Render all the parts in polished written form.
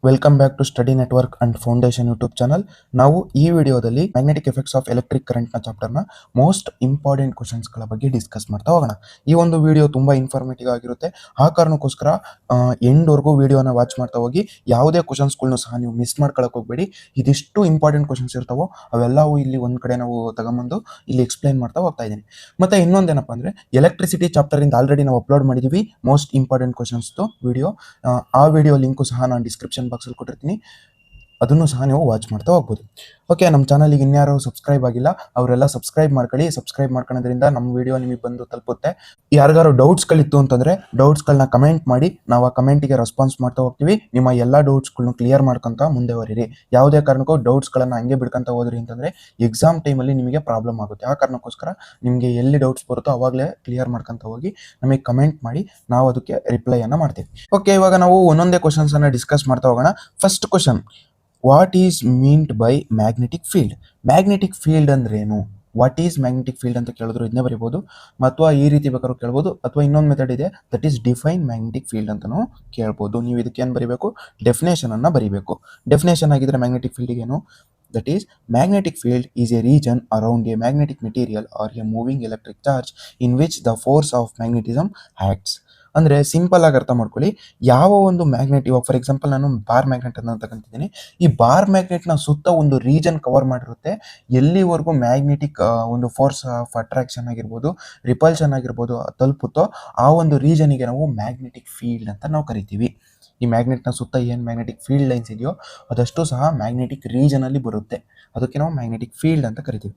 Welcome back to Study Network and Foundation YouTube channel. ನಾವು ಈ ವಿಡಿಯೋದಲ್ಲಿ ಮ್ಯಾಗ್ನೆಟಿಕ್ ಎಫೆಕ್ಟ್ಸ್ ಆಫ್ ಎಲೆಕ್ಟ್ರಿಕ್ ಕರೆಂಟ್ನ ಚಾಪ್ಟರ್ನ most important ಕ್ವಶನ್ಸ್ಗಳ ಬಗ್ಗೆ ಡಿಸ್ಕಸ್ ಮಾಡ್ತಾ ಹೋಗೋಣ. ಈ ಒಂದು ವಿಡಿಯೋ ತುಂಬ ಇನ್ಫಾರ್ಮೇಟಿವ್ ಆಗಿರುತ್ತೆ. ಆ ಕಾರಣಕ್ಕೋಸ್ಕರ ಎಂಡ್ವರೆಗೂ ವಿಡಿಯೋನ ವಾಚ್ ಮಾಡ್ತಾ ಹೋಗಿ. ಯಾವುದೇ ಕ್ವಶನ್ಸ್ಗಳನ್ನೂ ಸಹ ನೀವು ಮಿಸ್ ಮಾಡ್ಕೊಳಕ್ಕೆ ಹೋಗಬೇಡಿ. ಇದಿಷ್ಟು ಇಂಪಾರ್ಟೆಂಟ್ ಕ್ವಶನ್ಸ್ ಇರ್ತಾವೋ ಅವೆಲ್ಲವೂ ಇಲ್ಲಿ ಒಂದು ಕಡೆ ನಾವು ತಗೊಂಬಂದು ಇಲ್ಲಿ ಎಕ್ಸ್ಪ್ಲೈನ್ ಮಾಡ್ತಾ ಹೋಗ್ತಾ ಇದ್ದೀನಿ. ಮತ್ತು ಇನ್ನೊಂದೇನಪ್ಪ ಅಂದರೆ ಎಲೆಕ್ಟ್ರಿಸಿಟಿ ಚಾಪ್ಟರಿಂದ ಆಲ್ರೆಡಿ ನಾವು ಅಪ್ಲೋಡ್ ಮಾಡಿದ್ದೀವಿ ಮೋಸ್ಟ್ ಇಂಪಾರ್ಟೆಂಟ್ ಕ್ವಶನ್ಸ್ದು ವಿಡಿಯೋ. ಆ ವಿಡಿಯೋ ಲಿಂಕು ಸಹ ನಾನು ಡಿಸ್ಕ್ರಿಪ್ಷನ್ ಬಾಕ್ಸಲ್ಲಿ ಕೊಟ್ಟಿರ್ತೀನಿ, ಅದನ್ನು ಸಹ ನೀವು ವಾಚ್ ಮಾಡ್ತಾ ಹೋಗ್ಬೋದು. ಓಕೆ, ನಮ್ಮ ಚಾನಲಿಗೆ ಇನ್ಯಾರು ಸಬ್ಸ್ಕ್ರೈಬ್ ಆಗಿಲ್ಲ ಅವರೆಲ್ಲ ಸಬ್ಸ್ಕ್ರೈಬ್ ಮಾಡ್ಕೊಳ್ಳಿ. ಸಬ್ಸ್ಕ್ರೈಬ್ ಮಾಡ್ಕೊಳ್ಳೋದ್ರಿಂದ ನಮ್ಮ ವಿಡಿಯೋ ನಿಮಗೆ ಬಂದು ತಲುಪುತ್ತೆ. ಯಾರಿಗಾರು ಡೌಟ್ಸ್ಗಳಿತ್ತು ಅಂತಂದರೆ ಡೌಟ್ಸ್ಗಳನ್ನ ಕಮೆಂಟ್ ಮಾಡಿ, ನಾವು ಆ ಕಮೆಂಟಿಗೆ ರೆಸ್ಪಾನ್ಸ್ ಮಾಡ್ತಾ ಹೋಗ್ತೀವಿ. ನಿಮ್ಮ ಎಲ್ಲ ಡೌಟ್ಸ್ಗಳನ್ನ ಕ್ಲಿಯರ್ ಮಾಡ್ಕೊತ ಮುಂದೆ ಬರೀರಿ. ಯಾವುದೇ ಕಾರಣಕ್ಕೂ ಡೌಟ್ಸ್ಗಳನ್ನು ಹಂಗೆ ಬಿಡ್ಕೊತ ಹೋದ್ರಿ ಅಂತಂದರೆ ಎಕ್ಸಾಮ್ ಟೈಮಲ್ಲಿ ನಿಮಗೆ ಪ್ರಾಬ್ಲಮ್ ಆಗುತ್ತೆ. ಆ ಕಾರಣಕ್ಕೋಸ್ಕರ ನಿಮಗೆ ಎಲ್ಲಿ ಡೌಟ್ಸ್ ಬರುತ್ತೋ ಅವಾಗಲೇ ಕ್ಲಿಯರ್ ಮಾಡ್ಕೊತ ಹೋಗಿ ನಮಗೆ ಕಮೆಂಟ್ ಮಾಡಿ, ನಾವು ಅದಕ್ಕೆ ರಿಪ್ಲೈಯನ್ನು ಮಾಡ್ತೀವಿ. ಓಕೆ, ಇವಾಗ ನಾವು ಒಂದೊಂದೇ ಕ್ವಶನ್ಸನ್ನು ಡಿಸ್ಕಸ್ ಮಾಡ್ತಾ ಹೋಗೋಣ. First question, what is meant by magnetic field? Magnetic field ಅಂದ್ರೇನು? ವಾಟ್ ಈಸ್ ಮ್ಯಾಗ್ನೆಟಿಕ್ ಫೀಲ್ಡ್ ಅಂತ ಕೇಳಿದ್ರು ಇದನ್ನೇ ಬರಿಬೋದು, ಅಥವಾ ಈ ರೀತಿ ಬೇಕಾದ್ರೂ ಕೇಳ್ಬೋದು, ಅಥವಾ ಇನ್ನೊಂದು ಮೆಥಡ್ ಇದೆ, that is define magnetic field ಅಂತಲೂ ಕೇಳ್ಬೋದು. ನೀವು ಇದಕ್ಕೆ ಏನು ಬರೀಬೇಕು? ಡೆಫಿನೇಷನನ್ನು ಬರೀಬೇಕು. ಡೆಫಿನೇಷನ್ ಆಗಿದ್ರೆ ಮ್ಯಾಗ್ನೆಟಿಕ್ ಫೀಲ್ಡಿಗೇನು? That is magnetic field is a region around a magnetic material or a moving electric charge in which the force of magnetism acts. ಅಂದರೆ ಸಿಂಪಲ್ ಆಗಿ ಅರ್ಥ ಮಾಡ್ಕೊಳ್ಳಿ. ಯಾವ ಒಂದು ಮ್ಯಾಗ್ನೆಟ್, ಇವಾಗ ಫಾರ್ ಎಕ್ಸಾಂಪಲ್ ನಾನು ಬಾರ್ ಮ್ಯಾಗ್ನೆಟ್ ಅನ್ನು ತಗೊಂತಿದ್ದೀನಿ. ಈ ಬಾರ್ ಮ್ಯಾಗ್ನೆಟ್ನ ಸುತ್ತ ಒಂದು ರೀಜನ್ ಕವರ್ ಮಾಡಿರುತ್ತೆ. ಎಲ್ಲಿವರೆಗೂ ಮ್ಯಾಗ್ನೆಟಿಕ್ ಒಂದು ಫೋರ್ಸ್ ಆಫ್ ಅಟ್ರಾಕ್ಷನ್ ಆಗಿರ್ಬೋದು, ರಿಪಲ್ಷನ್ ಆಗಿರ್ಬೋದು ತಲುಪುತ್ತೋ ಆ ಒಂದು ರೀಜನಿಗೆ ನಾವು ಮ್ಯಾಗ್ನೆಟಿಕ್ ಫೀಲ್ಡ್ ಅಂತ ನಾವು ಕರಿತೀವಿ. ಈ ಮ್ಯಾಗ್ನೆಟ್ನ ಸುತ್ತ ಏನು ಮ್ಯಾಗ್ನೆಟಿಕ್ ಫೀಲ್ಡ್ ಲೈನ್ಸ್ ಇದೆಯೋ ಅದಷ್ಟು ಸಹ ಮ್ಯಾಗ್ನೆಟಿಕ್ ರೀಜನಲ್ಲಿ ಬರುತ್ತೆ. ಅದಕ್ಕೆ ನಾವು ಮ್ಯಾಗ್ನೆಟಿಕ್ ಫೀಲ್ಡ್ ಅಂತ ಕರಿತೀವಿ.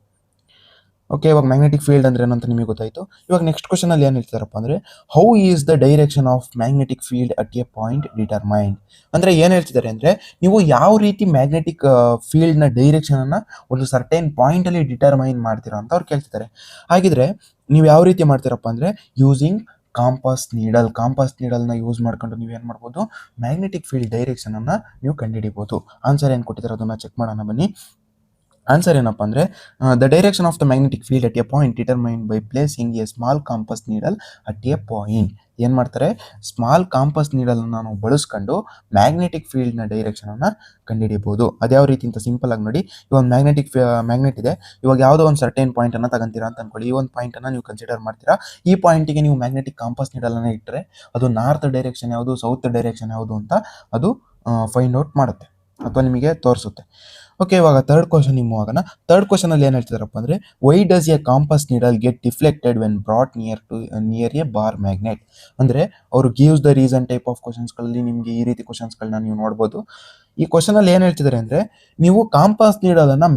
ಓಕೆ, ಇವಾಗ ಮ್ಯಾಗ್ನೆಟಿಕ್ ಫೀಲ್ಡ್ ಅಂದ್ರೆ ಏನು ಅಂತ ನಿಮಗೆ ಗೊತ್ತಾಯಿತು. ಇವಾಗ ನೆಕ್ಸ್ಟ್ ಕ್ವಶನಲ್ಲಿ ಏನು ಹೇಳ್ತಾರಪ್ಪ ಅಂದರೆ, how is the direction of magnetic field at A point determined? ಅಂದರೆ ಏನು ಹೇಳ್ತಿದ್ದಾರೆ ಅಂದರೆ, ನೀವು ಯಾವ ರೀತಿ ಮ್ಯಾಗ್ನೆಟಿಕ್ ಫೀಲ್ಡ್ನ ಡೈರೆಕ್ಷನನ್ನು ಒಂದು ಸರ್ಟೈನ್ ಪಾಯಿಂಟಲ್ಲಿ ಡಿಟರ್ಮೈನ್ ಮಾಡ್ತೀರಾ ಅಂತ ಅವ್ರು ಕೇಳ್ತಿದ್ದಾರೆ. ಹಾಗಿದ್ರೆ ನೀವು ಯಾವ ರೀತಿ ಮಾಡ್ತೀರಪ್ಪ ಅಂದರೆ, ಯೂಸಿಂಗ್ ಕಾಂಪಾಸ್ ನೀಡಲ್ನ ಯೂಸ್ ಮಾಡ್ಕೊಂಡು ನೀವು ಏನು ಮಾಡ್ಬೋದು? ಮ್ಯಾಗ್ನೆಟಿಕ್ ಫೀಲ್ಡ್ ಡೈರೆಕ್ಷನನ್ನು ನೀವು ಕಂಡುಹಿಡಿಬೋದು. ಆನ್ಸರ್ ಏನು ಕೊಟ್ಟಿದ್ದಾರೆ ಅದನ್ನು ಚೆಕ್ ಮಾಡೋಣ ಬನ್ನಿ. ಆನ್ಸರ್ ಏನಪ್ಪ ಅಂದರೆ, the direction of the magnetic field at A point determined by placing A small campus needle at A point. ಏನು ಮಾಡ್ತಾರೆ? ಸ್ಮಾಲ್ ಕಾಂಪಸ್ ನೀಡಲನ್ನು ನಾವು ಬಳಸ್ಕೊಂಡು ಮ್ಯಾಗ್ನೆಟಿಕ್ ಫೀಲ್ಡ್ನ ಡೈರೆಕ್ಷನನ್ನು ಕಂಡುಹಿಡಿಬೋದು. ಅದ್ಯಾವ ರೀತಿ ಅಂತ ಸಿಂಪಲ್ ಆಗಿ ನೋಡಿ. ಇವಾಗ ಮ್ಯಾಗ್ನೆಟ್ ಇದೆ. ಇವಾಗ ಯಾವುದೋ ಒಂದು ಸರ್ಟೈನ್ ಪಾಯಿಂಟನ್ನು ತಗೊಂತೀರಾ ಅಂತ ಅನ್ಕೊಳ್ಳಿ. ಈ ಒಂದು ಪಾಯಿಂಟನ್ನು ನೀವು ಕನ್ಸಿಡರ್ ಮಾಡ್ತೀರಾ. ಈ ಪಾಯಿಂಟಿಗೆ ನೀವು ಮ್ಯಾಗ್ನೆಟಿಕ್ ಕಾಂಪಸ್ ನೀಡಲನ್ನು ಇಟ್ಟರೆ ಅದು ನಾರ್ತ್ ಡೈರೆಕ್ಷನ್ ಯಾವುದು, ಸೌತ್ ಡೈರೆಕ್ಷನ್ ಯಾವುದು ಅಂತ ಅದು ಫೈಂಡ್ ಔಟ್ ಮಾಡುತ್ತೆ ಅಥವಾ ನಿಮಗೆ ತೋರಿಸುತ್ತೆ. ಓಕೆ, ಇವಾಗ ಥರ್ಡ್ ಕ್ವಶನ್ ನಿಮ್ಮ ಹೋಗೋಣ. ಥರ್ಡ್ ಕ್ವಶನಲ್ಲಿ ಏನು ಹೇಳ್ತಿದಾರಪ್ಪ ಅಂದರೆ, why does a compass needle get deflected when brought near a bar magnet? ಅಂದರೆ ಅವರು gives the reason type of ಕ್ವಶನ್ಸ್ಗಳಲ್ಲಿ ನಿಮಗೆ ಈ ರೀತಿ ಕ್ವಶನ್ಸ್ಗಳನ್ನ ನೀವು ನೋಡ್ಬೋದು. ಈ ಕ್ವಶನಲ್ಲಿ ಏನು ಹೇಳ್ತಿದ್ದಾರೆ ಅಂದರೆ, ನೀವು ಕಾಂಪಾಸ್ ನೀಡಲನ್ನು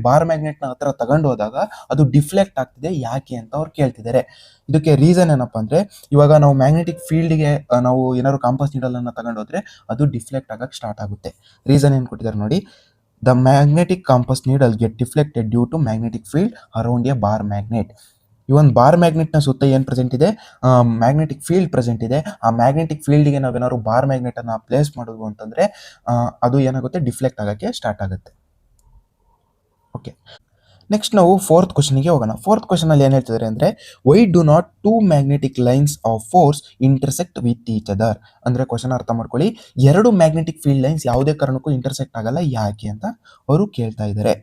ಬಾರ್ ಮ್ಯಾಗ್ನೆಟ್ನ ಹತ್ರ ತಗೊಂಡು ಹೋದಾಗ ಅದು ಡಿಫ್ಲೆಕ್ಟ್ ಆಗ್ತಿದೆ, ಯಾಕೆ ಅಂತ ಅವ್ರು ಕೇಳ್ತಿದ್ದಾರೆ. ಇದಕ್ಕೆ ರೀಸನ್ ಏನಪ್ಪ ಅಂದರೆ, ಇವಾಗ ನಾವು ಮ್ಯಾಗ್ನೆಟಿಕ್ ಫೀಲ್ಡ್ಗೆ ನಾವು ಏನಾದ್ರು ಕಾಂಪಾಸ್ ನೀಡಲನ್ನು ತಗೊಂಡು ಹೋದರೆ ಅದು ಡಿಫ್ಲೆಕ್ಟ್ ಆಗಕ್ಕೆ ಸ್ಟಾರ್ಟ್ ಆಗುತ್ತೆ. ರೀಸನ್ ಏನು ಕೊಟ್ಟಿದ್ದಾರೆ ನೋಡಿ. The magnetic compass needle get deflected due to magnetic field around a bar magnet. ಈ ಒಂದು ಬಾರ್ ಮ್ಯಾಗ್ನೆಟ್ನ ಸುತ್ತ ಏನು ಪ್ರೆಸೆಂಟ್ ಇದೆ? ಮ್ಯಾಗ್ನೆಟಿಕ್ ಫೀಲ್ಡ್ ಪ್ರೆಸೆಂಟ್ ಇದೆ. ಆ ಮ್ಯಾಗ್ನೆಟಿಕ್ ಫೀಲ್ಡ್ಗೆ ನಾವೇನಾದ್ರು ಬಾರ್ ಮ್ಯಾಗ್ನೆಟನ್ನು ಪ್ಲೇಸ್ ಮಾಡೋದು ಅಂತಂದರೆ ಅದು ಏನಾಗುತ್ತೆ? ಡಿಫ್ಲೆಕ್ಟ್ ಆಗೋಕ್ಕೆ ಸ್ಟಾರ್ಟ್ ಆಗುತ್ತೆ. ಓಕೆ, ನೆಕ್ಸ್ಟ್ ನಾವು ಫೋರ್ತ್ ಕ್ವಶನ್ಗೆ ಹೋಗೋಣ. ಫೋರ್ತ್ ಕ್ವಶನಲ್ಲಿ ಏನು ಹೇಳ್ತಿದ್ದಾರೆ ಅಂದರೆ, why do not two magnetic lines of force intersect with each other? ಅಂದರೆ ಕ್ವಶನ್ ಅರ್ಥ ಮಾಡ್ಕೊಳ್ಳಿ. ಎರಡು ಮ್ಯಾಗ್ನೆಟಿಕ್ ಫೀಲ್ಡ್ ಲೈನ್ಸ್ ಯಾವುದೇ ಕಾರಣಕ್ಕೂ ಇಂಟರ್ಸೆಕ್ಟ್ ಆಗಲ್ಲ, ಯಾಕೆ ಅಂತ ಅವರು ಕೇಳ್ತಾ ಇದ್ದಾರೆ.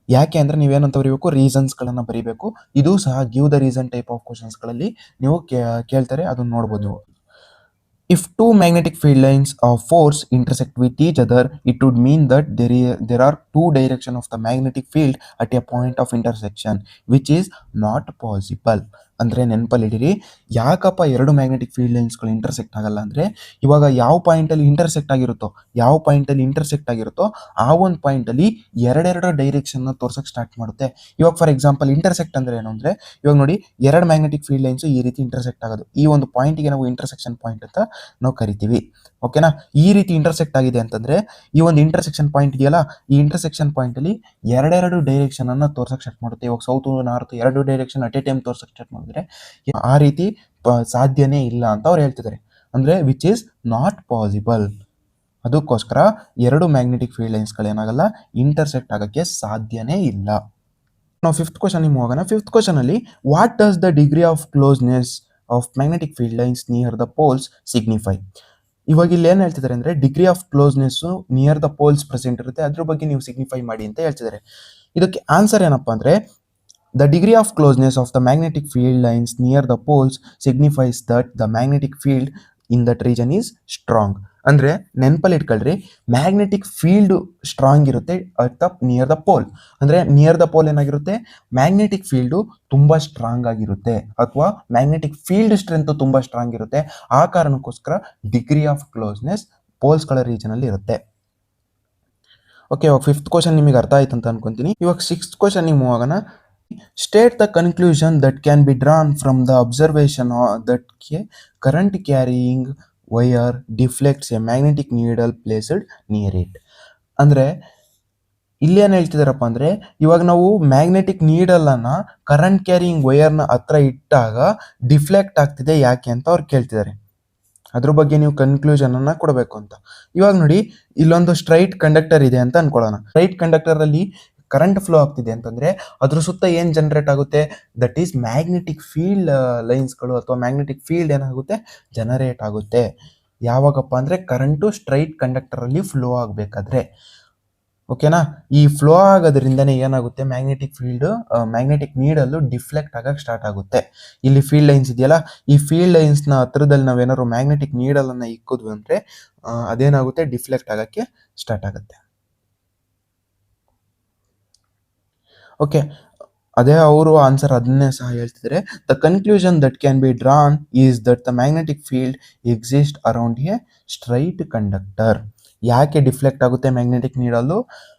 ಯಾಕೆ ಅಂದರೆ ನೀವೇನಂತ ಬರೀಬೇಕು? ರೀಸನ್ಸ್ಗಳನ್ನು ಬರೀಬೇಕು. ಇದು ಸಹ give the reason type of ಕ್ವಶನ್ಸ್ಗಳಲ್ಲಿ ನೀವು ಕೇಳ್ತಾರೆ, ಅದನ್ನು ನೋಡ್ಬೋದು ನೀವು. If two magnetic field lines of force intersect with each other, it would mean that there are two directions of the magnetic field at a point of intersection, which is not possible. ಅಂದರೆ ನೆನಪಲ್ಲಿಡಿರಿ, ಯಾಕಪ್ಪ ಎರಡು magnetic field ಲೈನ್ಸ್ಗಳು intersect ಆಗಲ್ಲ ಅಂದರೆ, ಇವಾಗ ಯಾವ ಪಾಯಿಂಟಲ್ಲಿ intersect ಆಗಿರುತ್ತೋ ಆ ಒಂದು ಪಾಯಿಂಟಲ್ಲಿ ಎರಡೆರಡು ಡೈರೆಕ್ಷನ್ನ ತೋರ್ಸೋಕ್ಕೆ ಸ್ಟಾರ್ಟ್ ಮಾಡುತ್ತೆ. ಇವಾಗ ಫಾರ್ ಎಕ್ಸಾಂಪಲ್ ಇಂಟರ್ಸೆಕ್ಟ್ ಅಂದರೆ ಏನು ಅಂದರೆ, ಇವಾಗ ನೋಡಿ, ಎರಡು ಮ್ಯಾಗ್ನೆಟಿಕ್ ಫೀಲ್ಡ್ ಲೈನ್ಸು ಈ ರೀತಿ ಇಂಟರ್ಸೆಕ್ಟ್ ಆಗೋದು. ಈ ಒಂದು ಪಾಯಿಂಟಿಗೆ ನಾವು ಇಂಟರ್ಸೆಕ್ಷನ್ ಪಾಯಿಂಟ್ ಅಂತ ನಾವು ಕರಿತೀವಿ. ಓಕೆನಾ? ಈ ರೀತಿ ಇಂಟರ್ಸೆಕ್ಟ್ ಆಗಿದೆ ಅಂತಂದರೆ ಈ ಒಂದು ಇಂಟರ್ಸೆಕ್ಷನ್ ಪಾಯಿಂಟ್ ಇದೆಯಲ್ಲ, ಈ ಇಂಟರ್ಸೆಕ್ಷನ್ ಪಾಯಿಂಟಲ್ಲಿ ಎರಡೆರಡು ಡೈರೆಕ್ಷನನ್ನು ತೋರ್ಸೋಕ್ಕೆ ಸ್ಟಾರ್ಟ್ ಮಾಡುತ್ತೆ. ಇವಾಗ ಸೌತ್ ನಾರ್ತ್ ಎರಡು ಡೈರೆಕ್ಷನ್ ಅಟ್ ಎ ಟೈಮ್ ತೋರ್ಸೋಕ್ಕೆ ಸ್ಟಾರ್ಟ್ ಮಾಡಿದ್ರೆ ಆ ರೀತಿ ಸಾಧ್ಯನೇ ಇಲ್ಲ ಅಂತ ಅವ್ರು ಹೇಳ್ತಿದ್ದಾರೆ. ಅಂದರೆ ವಿಚ್ ಈಸ್ ನಾಟ್ ಪಾಸಿಬಲ್. ಅದಕ್ಕೋಸ್ಕರ ಎರಡು ಮ್ಯಾಗ್ನೆಟಿಕ್ ಫೀಲ್ಡ್ ಲೈನ್ಸ್ಗಳೇನಾಗಲ್ಲ, ಇಂಟರ್ಸೆಕ್ಟ್ ಆಗೋಕ್ಕೆ ಸಾಧ್ಯನೇ ಇಲ್ಲ. ನಾವು ಫಿಫ್ತ್ ಕ್ವಶನ್ ನಿಮ್ಗೆ ಹೋಗೋಣ. ಫಿಫ್ತ್ ಕ್ವಶನಲ್ಲಿ, what does the degree of closeness of magnetic field lines near the poles signify? ಇವಾಗ ಇಲ್ಲಿ ಏನ್ ಹೇಳ್ತಿದ್ದಾರೆ ಅಂದ್ರೆ degree of closeness near the poles present ಇರುತ್ತೆ, ಅದ್ರ ಬಗ್ಗೆ ನೀವು ಸಿಗ್ನಿಫೈ ಮಾಡಿ ಅಂತ ಹೇಳ್ತಿದ್ದಾರೆ. ಇದಕ್ಕೆ ಆನ್ಸರ್ ಏನಪ್ಪಾ ಅಂದ್ರೆ the degree of closeness of the magnetic field lines near the poles signifies that the magnetic field in that region is strong. ಅಂದ್ರೆ ನೆನಪಲ್ಲಿ ಇಟ್ಕೊಳ್ರಿ, ಮ್ಯಾಗ್ನೆಟಿಕ್ ಫೀಲ್ಡ್ ಸ್ಟ್ರಾಂಗ್ ಇರುತ್ತೆ at the near the pole. ಅಂದ್ರೆ near the pole ಏನಾಗಿರುತ್ತೆ, magnetic field ತುಂಬಾ strong ಆಗಿರುತ್ತೆ ಅಥವಾ magnetic field strength ತುಂಬಾ ಸ್ಟ್ರಾಂಗ್ ಇರುತ್ತೆ. ಆ ಕಾರಣಕ್ಕೋಸ್ಕರ ಡಿಗ್ರಿ ಆಫ್ ಕ್ಲೋಸ್ನೆಸ್ ಪೋಲ್ಸ್ಗಳ ರೀಜನ್ ಅಲ್ಲಿ ಇರುತ್ತೆ. ಓಕೆ, ಇವಾಗ 5th ಕ್ವಶನ್ ನಿಮಗೆ ಅರ್ಥ ಆಯ್ತು ಅಂತ ಅನ್ಕೊಂತೀನಿ. ಇವಾಗ 6th ಕ್ವಶನ್ ಮೂವ್ ಆಗೋಣ. State the conclusion that can be drawn from the observation that current carrying wire deflects a magnetic needle placed near it. ಅಂದ್ರೆ ಇಲ್ಲಿ ಏನ್ ಹೇಳ್ತಿದಾರಪ್ಪ ಅಂದ್ರೆ, ಇವಾಗ ನಾವು ಮ್ಯಾಗ್ನೆಟಿಕ್ ನೀಡಲ್ ಅನ್ನ ಕರೆಂಟ್ ಕ್ಯಾರಿಯಿಂಗ್ ವೈರ್ನ ಹತ್ರ ಇಟ್ಟಾಗ ಡಿಫ್ಲೆಕ್ಟ್ ಆಗ್ತಿದೆ ಯಾಕೆ ಅಂತ ಅವ್ರು ಕೇಳ್ತಿದ್ದಾರೆ. ಅದ್ರ ಬಗ್ಗೆ ನೀವು ಕನ್ಕ್ಲೂಷನ್ ಅನ್ನ ಕೊಡಬೇಕು ಅಂತ. ಇವಾಗ ನೋಡಿ, ಇಲ್ಲೊಂದು ಸ್ಟ್ರೈಟ್ ಕಂಡಕ್ಟರ್ ಇದೆ ಅಂತ ಅನ್ಕೊಳ್ಳೋಣ. ಸ್ಟ್ರೈಟ್ ಕಂಡಕ್ಟರ್ ಅಲ್ಲಿ ಕರೆಂಟ್ ಫ್ಲೋ ಆಗ್ತಿದೆ ಅಂತಂದ್ರೆ ಅದ್ರ ಸುತ್ತ ಏನ್ ಜನರೇಟ್ ಆಗುತ್ತೆ, ದಟ್ ಈಸ್ ಮ್ಯಾಗ್ನೆಟಿಕ್ ಫೀಲ್ಡ್ ಲೈನ್ಸ್ಗಳು ಅಥವಾ ಮ್ಯಾಗ್ನೆಟಿಕ್ ಫೀಲ್ಡ್ ಏನಾಗುತ್ತೆ, ಜನರೇಟ್ ಆಗುತ್ತೆ. ಯಾವಾಗಪ್ಪ ಅಂದ್ರೆ ಕರೆಂಟು ಸ್ಟ್ರೈಟ್ ಕಂಡಕ್ಟರ್ ಅಲ್ಲಿ ಫ್ಲೋ ಆಗ್ಬೇಕಾದ್ರೆ. ಓಕೆನಾ, ಈ ಫ್ಲೋ ಆಗೋದ್ರಿಂದನೇ ಏನಾಗುತ್ತೆ, ಮ್ಯಾಗ್ನೆಟಿಕ್ ಫೀಲ್ಡ್ ಮ್ಯಾಗ್ನೆಟಿಕ್ ನೀಡಲ್ಲೂ ಡಿಫ್ಲೆಕ್ಟ್ ಆಗಕ್ಕೆ ಸ್ಟಾರ್ಟ್ ಆಗುತ್ತೆ. ಇಲ್ಲಿ ಫೀಲ್ಡ್ ಲೈನ್ಸ್ ಇದೆಯಲ್ಲ, ಈ ಫೀಲ್ಡ್ ಲೈನ್ಸ್ ನ ಹತ್ರದಲ್ಲಿ ನಾವೇನಾದ್ರು ಮ್ಯಾಗ್ನೆಟಿಕ್ ನೀಡಲ್ ಅನ್ನ ಇಕ್ಕಿದ್ವಿ ಅಂದ್ರೆ ಅದೇನಾಗುತ್ತೆ, ಡಿಫ್ಲೆಕ್ಟ್ ಆಗಕ್ಕೆ ಸ್ಟಾರ್ಟ್ ಆಗುತ್ತೆ. ಓಕೆ, ಅದೇ ಅವರು ಆನ್ಸರ್ ಅದನ್ನೇ ಸಹ ಹೇಳ್ತಿದ್ರೆ, the conclusion that can be drawn is that the magnetic field exist around a straight conductor. ಯಾಕೆ ಡಿಫ್ಲೆಕ್ಟ್ ಆಗುತ್ತೆ ಮ್ಯಾಗ್ನೆಟಿಕ್ ನೀಡಲ್ಲು,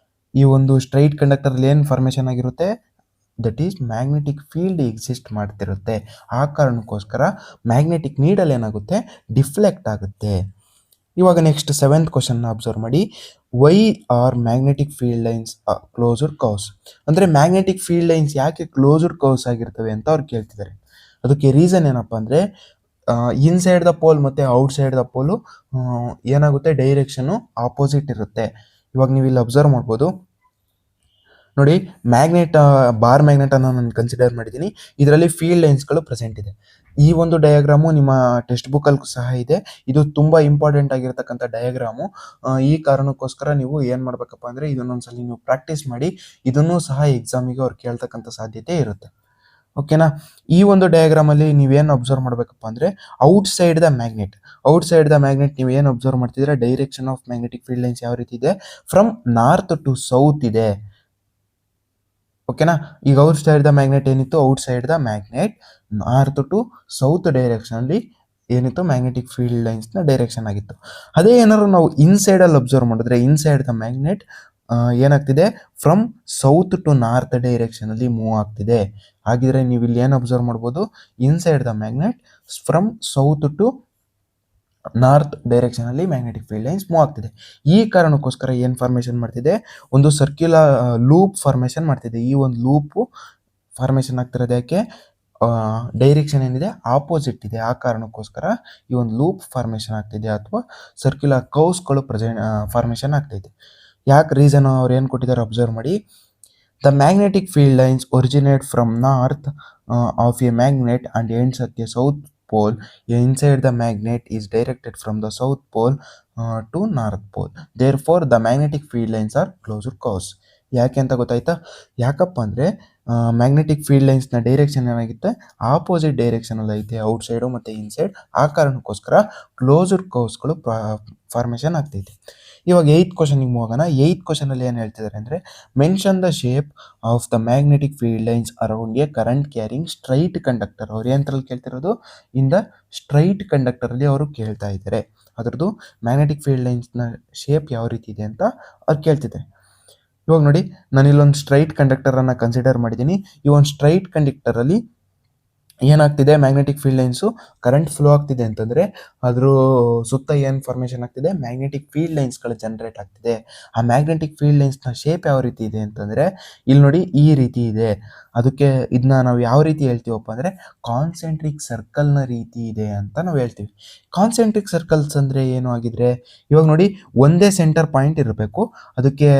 ಈ ಒಂದು ಸ್ಟ್ರೈಟ್ ಕಂಡಕ್ಟರ್ ಅಲ್ಲಿ ಏನ್ ಫಾರ್ಮೇಶನ್ ಆಗಿರುತ್ತೆ, that is magnetic field exist ಮಾಡ್ತಿರುತ್ತೆ. ಆ ಕಾರಣಕ್ಕೋಸ್ಕರ ಮ್ಯಾಗ್ನೆಟಿಕ್ ನೀಡಲ್ ಏನಾಗುತ್ತೆ, ಡಿಫ್ಲೆಕ್ಟ್ ಆಗುತ್ತೆ. ಇವಾಗ ನೆಕ್ಸ್ಟ್ 7th ಕ್ವಶನ್ ಅಬ್ಸರ್ವ್ ಮಾಡಿ. Why are magnetic field lines closed curves. ಅಂದ್ರೆ ಮ್ಯಾಗ್ನೆಟಿಕ್ ಫೀಲ್ಡ್ ಲೈನ್ಸ್ ಯಾಕೆ ಕ್ಲೋಸ್ಡ್ ಕರ್ವ್ಸ್ ಆಗಿರ್ತವೆ ಅಂತ ಅವ್ರು ಕೇಳ್ತಿದ್ದಾರೆ. ಅದಕ್ಕೆ ರೀಸನ್ ಏನಪ್ಪಾ ಅಂದ್ರೆ, ಇನ್ಸೈಡ್ ದ ಪೋಲ್ ಮತ್ತೆ ಔಟ್ ಸೈಡ್ ದ ಪೋಲು ಏನಾಗುತ್ತೆ, ಡೈರೆಕ್ಷನ್ ಆಪೋಸಿಟ್ ಇರುತ್ತೆ. ಇವಾಗ ನೀವು ಇಲ್ಲಿ ಅಬ್ಸರ್ವ್ ಮಾಡ್ಬೋದು ನೋಡಿ, ಮ್ಯಾಗ್ನೆಟ್ ಬಾರ್ ಮ್ಯಾಗ್ನೆಟ್ ಅನ್ನು ನಾನು ಕನ್ಸಿಡರ್ ಮಾಡಿದ್ದೀನಿ. ಇದರಲ್ಲಿ ಫೀಲ್ಡ್ ಲೈನ್ಸ್ಗಳು ಪ್ರೆಸೆಂಟ್ ಇದೆ. ಈ ಒಂದು ಡಯಾಗ್ರಾಮು ನಿಮ್ಮ ಟೆಕ್ಸ್ಟ್ ಬುಕ್ ಅಲ್ಲಿ ಸಹ ಇದೆ. ಇದು ತುಂಬಾ ಇಂಪಾರ್ಟೆಂಟ್ ಆಗಿರತಕ್ಕಂಥ ಡಯಾಗ್ರಾಮು. ಈ ಕಾರಣಕ್ಕೋಸ್ಕರ ನೀವು ಏನ್ ಮಾಡ್ಬೇಕಪ್ಪ ಅಂದ್ರೆ, ಇದನ್ನೊಂದ್ಸಲಿ ನೀವು ಪ್ರಾಕ್ಟೀಸ್ ಮಾಡಿ. ಇದನ್ನು ಸಹ ಎಕ್ಸಾಮಿಗೆ ಅವ್ರು ಕೇಳ್ತಕ್ಕಂಥ ಸಾಧ್ಯತೆ ಇರುತ್ತೆ. ಓಕೆನಾ, ಈ ಒಂದು ಡಯಾಗ್ರಾಮ್ ಅಲ್ಲಿ ನೀವೇನು ಅಬ್ಸರ್ವ್ ಮಾಡ್ಬೇಕಪ್ಪ ಅಂದ್ರೆ, ಔಟ್ ಸೈಡ್ ದ ಮ್ಯಾಗ್ನೆಟ್ ನೀವು ಏನು ಅಬ್ಸರ್ವ್ ಮಾಡ್ತಿದ್ರೆ, direction of magnetic field lines ಯಾವ ರೀತಿ ಇದೆ, ಫ್ರಮ್ ನಾರ್ತ್ ಟು ಸೌತ್ ಇದೆ. ಓಕೆನಾ, ಈಗ ಔಟ್ ಸೈಡ್ ದ ಮ್ಯಾಗ್ನೆಟ್ ಏನಿತ್ತು, outside the magnet north to south direction ಅಲ್ಲಿ ಏನಿತ್ತು, ಮ್ಯಾಗ್ನೆಟಿಕ್ ಫೀಲ್ಡ್ ಲೈನ್ಸ್ ನ ಡೈರೆಕ್ಷನ್ ಆಗಿತ್ತು. ಅದೇ ಏನಾದ್ರು ನಾವು ಇನ್ಸೈಡ್ ಅಲ್ಲಿ ಅಬ್ಸರ್ವ್ ಮಾಡಿದ್ರೆ, ಇನ್ಸೈಡ್ ದ ಮ್ಯಾಗ್ನೆಟ್ ಏನಾಗ್ತಿದೆ, from south to north direction ಅಲ್ಲಿ ಮೂವ್ ಆಗ್ತಿದೆ. ಹಾಗಿದ್ರೆ ನೀವು ಇಲ್ಲಿ ಏನು ಅಬ್ಸರ್ವ್ ಮಾಡ್ಬೋದು, inside the magnet from south to north direction ಅಲ್ಲಿ ಮ್ಯಾಗ್ನೆಟಿಕ್ ಫೀಲ್ಡ್ ಲೈನ್ಸ್ ಮೂವ್ ಆಗ್ತಿದೆ. ಈ ಕಾರಣಕ್ಕೋಸ್ಕರ ಏನ್ ಫಾರ್ಮೇಶನ್ ಮಾಡ್ತಿದೆ, ಒಂದು ಸರ್ಕ್ಯುಲರ್ ಲೂಪ್ ಫಾರ್ಮೇಶನ್ ಮಾಡ್ತಿದೆ. ಈ ಒಂದು ಲೂಪ್ ಫಾರ್ಮೇಶನ್ ಆಗ್ತಿರೋದು ಯಾಕೆ, ಡೈರೆಕ್ಷನ್ ಏನಿದೆ ಆಪೋಸಿಟ್ ಇದೆ. ಆ ಕಾರಣಕ್ಕೋಸ್ಕರ ಈ ಒಂದು ಲೂಪ್ ಫಾರ್ಮೇಶನ್ ಆಗ್ತಿದೆ ಅಥವಾ ಸರ್ಕ್ಯುಲರ್ ಕರ್ವ್ಸ್ಗಳು ಫಾರ್ಮೇಶನ್ ಆಗ್ತೈತೆ. ಯಾಕೆ ರೀಸನ್ ಅವ್ರು ಏನು ಕೊಟ್ಟಿದ್ದಾರೆ ಅಬ್ಸರ್ವ್ ಮಾಡಿ. The magnetic field lines originate from north of A magnet and ends at A south pole. Inside the magnet is directed from the south pole to north pole. Therefore, the magnetic field lines are closed curves. ಯಾಕೆ ಅಂತ ಗೊತ್ತಾಯ್ತಾ, ಯಾಕಪ್ಪ ಅಂದರೆ magnetic field ಲೈನ್ಸ್ನ direction ಏನಾಗುತ್ತೆ, opposite ಡೈರೆಕ್ಷನಲ್ಲಿ ಐತೆ, out side ಮತ್ತು inside. ಆ ಕಾರಣಕ್ಕೋಸ್ಕರ ಕ್ಲೋಸ್ಡ್ ಕರ್ವ್ಸ್ಗಳು ಫಾರ್ಮೇಷನ್ ಆಗ್ತೈತೆ. ಇವಾಗ 8th ಕ್ವಶನ್ಗೆ ಮೂವ್ ಆಗೋಣ. 8th ಕ್ವಶನಲ್ಲಿ ಏನು ಹೇಳ್ತಿದ್ದಾರೆ ಅಂದರೆ, mention the shape of the magnetic field lines around a current carrying straight conductor. ಅವ್ರು ಏನಂತರಲ್ಲಿ ಕೇಳ್ತಿರೋದು, ಇನ್ ದ ಸ್ಟ್ರೈಟ್ ಕಂಡಕ್ಟರಲ್ಲಿ ಅವರು ಕೇಳ್ತಾ ಇದ್ದಾರೆ. ಅದರದ್ದು ಮ್ಯಾಗ್ನೆಟಿಕ್ ಫೀಲ್ಡ್ ಲೈನ್ಸ್ನ ಶೇಪ್ ಯಾವ ರೀತಿ ಇದೆ ಅಂತ ಅವ್ರು ಕೇಳ್ತಿದ್ದಾರೆ. ಇವಾಗ ನೋಡಿ, ನಾನು ಇಲ್ಲೊಂದು ಸ್ಟ್ರೈಟ್ ಕಂಡಕ್ಟರನ್ನು ಕನ್ಸಿಡರ್ ಮಾಡಿದ್ದೀನಿ. ಈ ಒಂದು ಸ್ಟ್ರೈಟ್ ಕಂಡಕ್ಟರಲ್ಲಿ ಏನಾಗ್ತಿದೆ, magnetic field lines current flow ಆಗ್ತಿದೆ ಅಂತಂದರೆ ಅದ್ರ ಸುತ್ತ ಏನು ಫಾರ್ಮೇಷನ್ ಆಗ್ತಿದೆ, ಮ್ಯಾಗ್ನೆಟಿಕ್ ಫೀಲ್ಡ್ ಲೈನ್ಸ್ಗಳು ಜನರೇಟ್ ಆಗ್ತಿದೆ. ಆ ಮ್ಯಾಗ್ನೆಟಿಕ್ ಫೀಲ್ಡ್ ಲೈನ್ಸ್ನ ಶೇಪ್ ಯಾವ ರೀತಿ ಇದೆ ಅಂತಂದರೆ, ಇಲ್ಲಿ ನೋಡಿ ಈ ರೀತಿ ಇದೆ. ಅದಕ್ಕೆ ಇದನ್ನ ನಾವು ಯಾವ ರೀತಿ ಹೇಳ್ತೀವಪ್ಪ ಅಂದರೆ, ಕಾನ್ಸೆಂಟ್ರಿಕ್ ಸರ್ಕಲ್ನ ರೀತಿ ಇದೆ ಅಂತ ನಾವು ಹೇಳ್ತೀವಿ. ಕಾನ್ಸೆಂಟ್ರಿಕ್ ಸರ್ಕಲ್ಸ್ ಅಂದರೆ ಏನು ಆಗಿದ್ರೆ, ಇವಾಗ ನೋಡಿ ಒಂದೇ ಸೆಂಟರ್ ಪಾಯಿಂಟ್ ಇರಬೇಕು. ಅದಕ್ಕೆ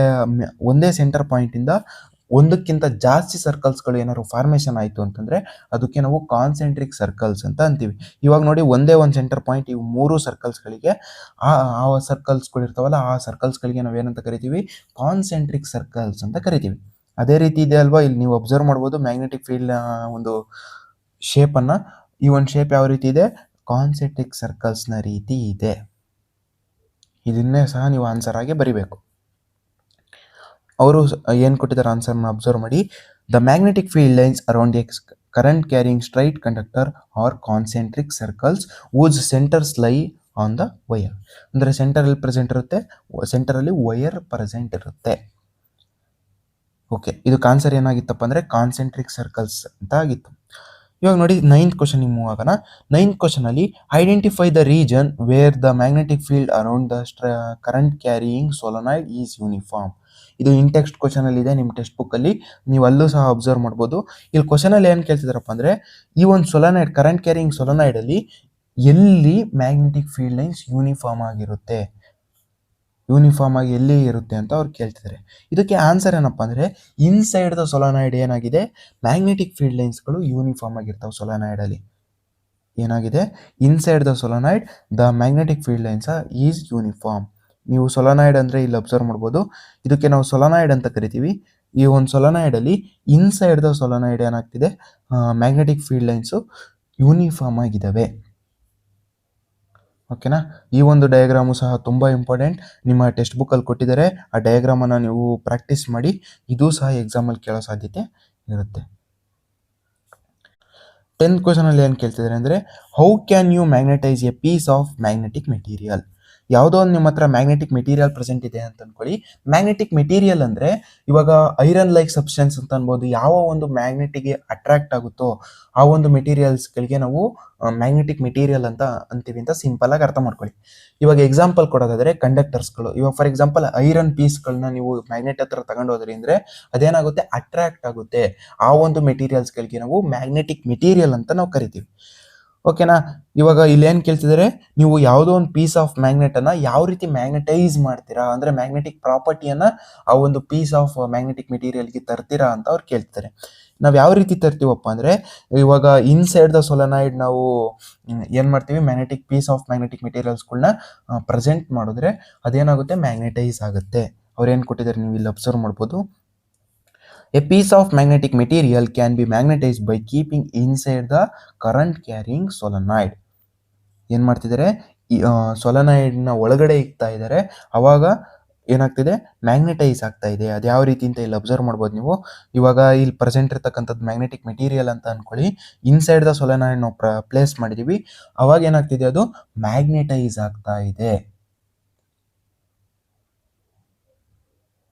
ಒಂದೇ ಸೆಂಟರ್ ಪಾಯಿಂಟಿಂದ ಒಂದಕ್ಕಿಂತ ಜಾಸ್ತಿ ಸರ್ಕಲ್ಸ್ಗಳು ಏನಾದ್ರು ಫಾರ್ಮೇಷನ್ ಆಯಿತು ಅಂತಂದರೆ ಅದಕ್ಕೆ ನಾವು ಕಾನ್ಸೆಂಟ್ರಿಕ್ ಸರ್ಕಲ್ಸ್ ಅಂತ ಅಂತೀವಿ. ಇವಾಗ ನೋಡಿ ಒಂದೇ ಒಂದು ಸೆಂಟರ್ ಪಾಯಿಂಟ್ ಇವು 3 ಸರ್ಕಲ್ಸ್ಗಳಿಗೆ ಆ ಆ ಸರ್ಕಲ್ಸ್ಗಳು ಇರ್ತಾವಲ್ಲ ಆ ಸರ್ಕಲ್ಸ್ಗಳಿಗೆ ನಾವೇನಂತ ಕರಿತೀವಿ, ಕಾನ್ಸೆಂಟ್ರಿಕ್ ಸರ್ಕಲ್ಸ್ ಅಂತ ಕರಿತೀವಿ. ಅದೇ ರೀತಿ ಇದೆ ಅಲ್ವಾ, ಇಲ್ಲಿ ನೀವು ಅಬ್ಸರ್ವ್ ಮಾಡ್ಬೋದು ಮ್ಯಾಗ್ನೆಟಿಕ್ ಫೀಲ್ಡ್ ಒಂದು ಶೇಪನ್ನು. ಈ ಒಂದು ಶೇಪ್ ಯಾವ ರೀತಿ ಇದೆ, ಕಾನ್ಸೆಂಟ್ರಿಕ್ ಸರ್ಕಲ್ಸ್ನ ರೀತಿ ಇದೆ. ಇದನ್ನೇ ಸಹ ನೀವು ಆನ್ಸರ್ ಆಗಿ ಬರಿಬೇಕು. ಅವರು ಏನು ಕೊಟ್ಟಿದ್ದಾರೆ ಆನ್ಸರ್ನ ಅಬ್ಸರ್ವ್ ಮಾಡಿ. The magnetic field lines around a current carrying straight conductor are concentric circles whose centres lie on the wire. ಅಂದರೆ ಸೆಂಟರಲ್ಲಿ ಪ್ರೆಸೆಂಟ್ ಇರುತ್ತೆ, ಸೆಂಟರಲ್ಲಿ ವೈರ್ ಪ್ರೆಸೆಂಟ್ ಇರುತ್ತೆ. ಓಕೆ, ಇದಕ್ಕೆ ಆನ್ಸರ್ ಏನಾಗಿತ್ತಪ್ಪ ಅಂದರೆ ಕಾನ್ಸೆಂಟ್ರಿಕ್ ಸರ್ಕಲ್ಸ್ ಅಂತ ಆಗಿತ್ತು. ಇವಾಗ ನೋಡಿ 9th ಕ್ವಶನ್ ಮೂವ್ ಆಗೋಣ. 9th ಕ್ವಶನಲ್ಲಿ identify the region where the magnetic field around the current carrying solenoid is uniform. ಇದು ಇನ್ ಟೆಕ್ಸ್ಟ್ ಕ್ವಶನಲ್ಲಿ ಇದೆ ನಿಮ್ಮ ಟೆಕ್ಸ್ಟ್ ಬುಕ್ಕಲ್ಲಿ, ನೀವು ಅಲ್ಲೂ ಸಹ ಅಬ್ಸರ್ವ್ ಮಾಡ್ಬೋದು. ಇಲ್ಲಿ ಕ್ವಶನಲ್ಲಿ ಏನು ಕೇಳ್ತಿದಾರಪ್ಪ ಅಂದರೆ ಈ ಒಂದು ಸೊಲನಾಯ್ಡ್ ಕರೆಂಟ್ ಕ್ಯಾರಿಯಿಂಗ್ ಸೊಲನಾಯ್ಡಲ್ಲಿ ಎಲ್ಲಿ ಮ್ಯಾಗ್ನೆಟಿಕ್ ಫೀಲ್ಡ್ ಲೈನ್ಸ್ ಯೂನಿಫಾರ್ಮ್ ಆಗಿರುತ್ತೆ, ಯೂನಿಫಾರ್ಮ್ ಆಗಿ ಎಲ್ಲಿ ಇರುತ್ತೆ ಅಂತ ಅವ್ರು ಕೇಳ್ತಿದ್ದಾರೆ. ಇದಕ್ಕೆ ಆನ್ಸರ್ ಏನಪ್ಪ ಅಂದರೆ ಇನ್ಸೈಡ್ ದ ಸೊಲನಾಯ್ಡ್ ಏನಾಗಿದೆ, ಮ್ಯಾಗ್ನೆಟಿಕ್ ಫೀಲ್ಡ್ ಲೈನ್ಸ್ಗಳು ಯೂನಿಫಾರ್ಮ್ ಆಗಿರ್ತಾವೆ. ಸೊಲನಾಯ್ಡಲ್ಲಿ ಏನಾಗಿದೆ, inside the solenoid the magnetic field lines is uniform. ನೀವು ಸೊಲನಾಯ್ಡ್ ಅಂದರೆ ಇಲ್ಲಿ ಅಬ್ಸರ್ವ್ ಮಾಡ್ಬೋದು, ಇದಕ್ಕೆ ನಾವು ಸೊಲನಾಯ್ಡ್ ಅಂತ ಕರಿತೀವಿ. ಈ ಒಂದು ಸೊಲನಾಯ್ಡಲ್ಲಿ ಇನ್ಸೈಡ್ ದ ಸೊಲನಾಯ್ಡ್ ಏನಾಗ್ತಿದೆ, ಮ್ಯಾಗ್ನೆಟಿಕ್ ಫೀಲ್ಡ್ ಲೈನ್ಸು ಯೂನಿಫಾರ್ಮ್ ಆಗಿದ್ದಾವೆ. ಓಕೆನಾ. ಈ ಒಂದು ಡಯಾಗ್ರಾಮು ಸಹ ತುಂಬ ಇಂಪಾರ್ಟೆಂಟ್, ನಿಮ್ಮ ಟೆಕ್ಸ್ಟ್ ಬುಕ್ಕಲ್ಲಿ ಕೊಟ್ಟಿದ್ದಾರೆ. ಆ ಡಯಾಗ್ರಾಮನ್ನು ನೀವು ಪ್ರಾಕ್ಟೀಸ್ ಮಾಡಿ, ಇದು ಸಹ ಎಕ್ಸಾಮಲ್ಲಿ ಕೇಳೋ ಸಾಧ್ಯತೆ ಇರುತ್ತೆ. 10th ಕ್ವಶನಲ್ಲಿ ಏನು ಕೇಳ್ತಿದ್ದಾರೆ ಅಂದರೆ how can you magnetize a piece of magnetic material. ಯಾವುದೋ ಒಂದು ನಿಮ್ಮ ಹತ್ರ ಮ್ಯಾಗ್ನೆಟಿಕ್ ಮೆಟೀರಿಯಲ್ ಪ್ರೆಸೆಂಟ್ ಇದೆ ಅಂತ ಅಂದ್ಕೊಳ್ಳಿ. ಮ್ಯಾಗ್ನೆಟಿಕ್ ಮೆಟೀರಿಯಲ್ ಅಂದರೆ ಇವಾಗ ಐರನ್ ಲೈಕ್ ಸಬ್ಸ್ಟೆನ್ಸ್ ಅಂತ ಅನ್ಬೋದು. ಯಾವ ಒಂದು ಮ್ಯಾಗ್ನೆಟಿಗೆ ಅಟ್ರಾಕ್ಟ್ ಆಗುತ್ತೋ ಆ ಒಂದು ಮೆಟೀರಿಯಲ್ಸ್ಗಳಿಗೆ ನಾವು ಮ್ಯಾಗ್ನೆಟಿಕ್ ಮೆಟೀರಿಯಲ್ ಅಂತ ಅಂತೀವಿ ಅಂತ ಸಿಂಪಲ್ ಆಗಿ ಅರ್ಥ ಮಾಡ್ಕೊಳ್ಳಿ. ಇವಾಗ ಎಕ್ಸಾಂಪಲ್ ಕೊಡೋದಾದರೆ ಕಂಡಕ್ಟರ್ಸ್ಗಳು, ಇವಾಗ ಫಾರ್ ಎಕ್ಸಾಂಪಲ್ ಐರನ್ ಪೀಸ್ಗಳನ್ನ ನೀವು ಮ್ಯಾಗ್ನೆಟ್ ಹತ್ರ ತಗೊಂಡೋದ್ರಿ ಅಂದರೆ ಅದೇನಾಗುತ್ತೆ, ಅಟ್ರಾಕ್ಟ್ ಆಗುತ್ತೆ. ಆ ಒಂದು ಮೆಟೀರಿಯಲ್ಸ್ಗಳಿಗೆ ನಾವು ಮ್ಯಾಗ್ನೆಟಿಕ್ ಮೆಟೀರಿಯಲ್ ಅಂತ ನಾವು ಕರಿತೀವಿ. ಓಕೆನಾ. ಇವಾಗ ಇಲ್ಲಿ ಏನು ಕೇಳ್ತಿದ್ದಾರೆ, ನೀವು ಯಾವುದೋ ಒಂದು ಪೀಸ್ ಆಫ್ ಮ್ಯಾಗ್ನೆಟನ್ನು ಯಾವ ರೀತಿ ಮ್ಯಾಗ್ನೆಟೈಸ್ ಮಾಡ್ತೀರಾ, ಅಂದರೆ ಮ್ಯಾಗ್ನೆಟಿಕ್ ಪ್ರಾಪರ್ಟಿಯನ್ನು ಆ ಒಂದು ಪೀಸ್ ಆಫ್ ಮ್ಯಾಗ್ನೆಟಿಕ್ ಮೆಟೀರಿಯಲ್ಗೆ ತರ್ತೀರಾ ಅಂತ ಅವ್ರು ಕೇಳ್ತಾರೆ. ನಾವು ಯಾವ ರೀತಿ ತರ್ತೀವಪ್ಪ ಅಂದರೆ ಇವಾಗ ಇನ್ಸೈಡ್ ದ ಸೊಲನಾಯ್ಡ್ ನಾವು ಏನು ಮಾಡ್ತೀವಿ, ಮ್ಯಾಗ್ನೆಟಿಕ್ ಪೀಸ್ ಆಫ್ ಮ್ಯಾಗ್ನೆಟಿಕ್ ಮೆಟೀರಿಯಲ್ಸ್ಗಳನ್ನ ಪ್ರೆಸೆಂಟ್ ಮಾಡಿದ್ರೆ ಅದೇನಾಗುತ್ತೆ, ಮ್ಯಾಗ್ನೆಟೈಸ್ ಆಗುತ್ತೆ. ಅವ್ರು ಏನು ಕೊಟ್ಟಿದ್ದಾರೆ ನೀವು ಇಲ್ಲಿ ಅಬ್ಸರ್ವ್ ಮಾಡ್ಬೋದು. A piece of magnetic material can be magnetized by keeping inside the current carrying solenoid. ಏನು ಮಾಡ್ತಿದ್ದಾರೆ, ಸೊಲನಾಯ್ಡ್ನ ಒಳಗಡೆ ಇಕ್ತಾ ಇದ್ದಾರೆ, ಅವಾಗ ಏನಾಗ್ತಿದೆ, ಮ್ಯಾಗ್ನೆಟೈಸ್ ಆಗ್ತಾ ಇದೆ. ಅದು ಯಾವ ರೀತಿ ಅಂತ ಇಲ್ಲಿ ಅಬ್ಸರ್ವ್ ಮಾಡ್ಬೋದು ನೀವು. ಇವಾಗ ಇಲ್ಲಿ ಪ್ರೆಸೆಂಟ್ ಇರ್ತಕ್ಕಂಥದ್ದು ಮ್ಯಾಗ್ನೆಟಿಕ್ ಮೆಟೀರಿಯಲ್ ಅಂತ ಅಂದ್ಕೊಳ್ಳಿ, ಇನ್ಸೈಡ್ ದ ಸೊಲನಾಯ್ಡ್ ನಾವು ಪ್ಲೇಸ್ ಮಾಡಿದ್ದೀವಿ, ಅವಾಗ ಏನಾಗ್ತಿದೆ, ಅದು ಮ್ಯಾಗ್ನೆಟೈಸ್ ಆಗ್ತಾ ಇದೆ.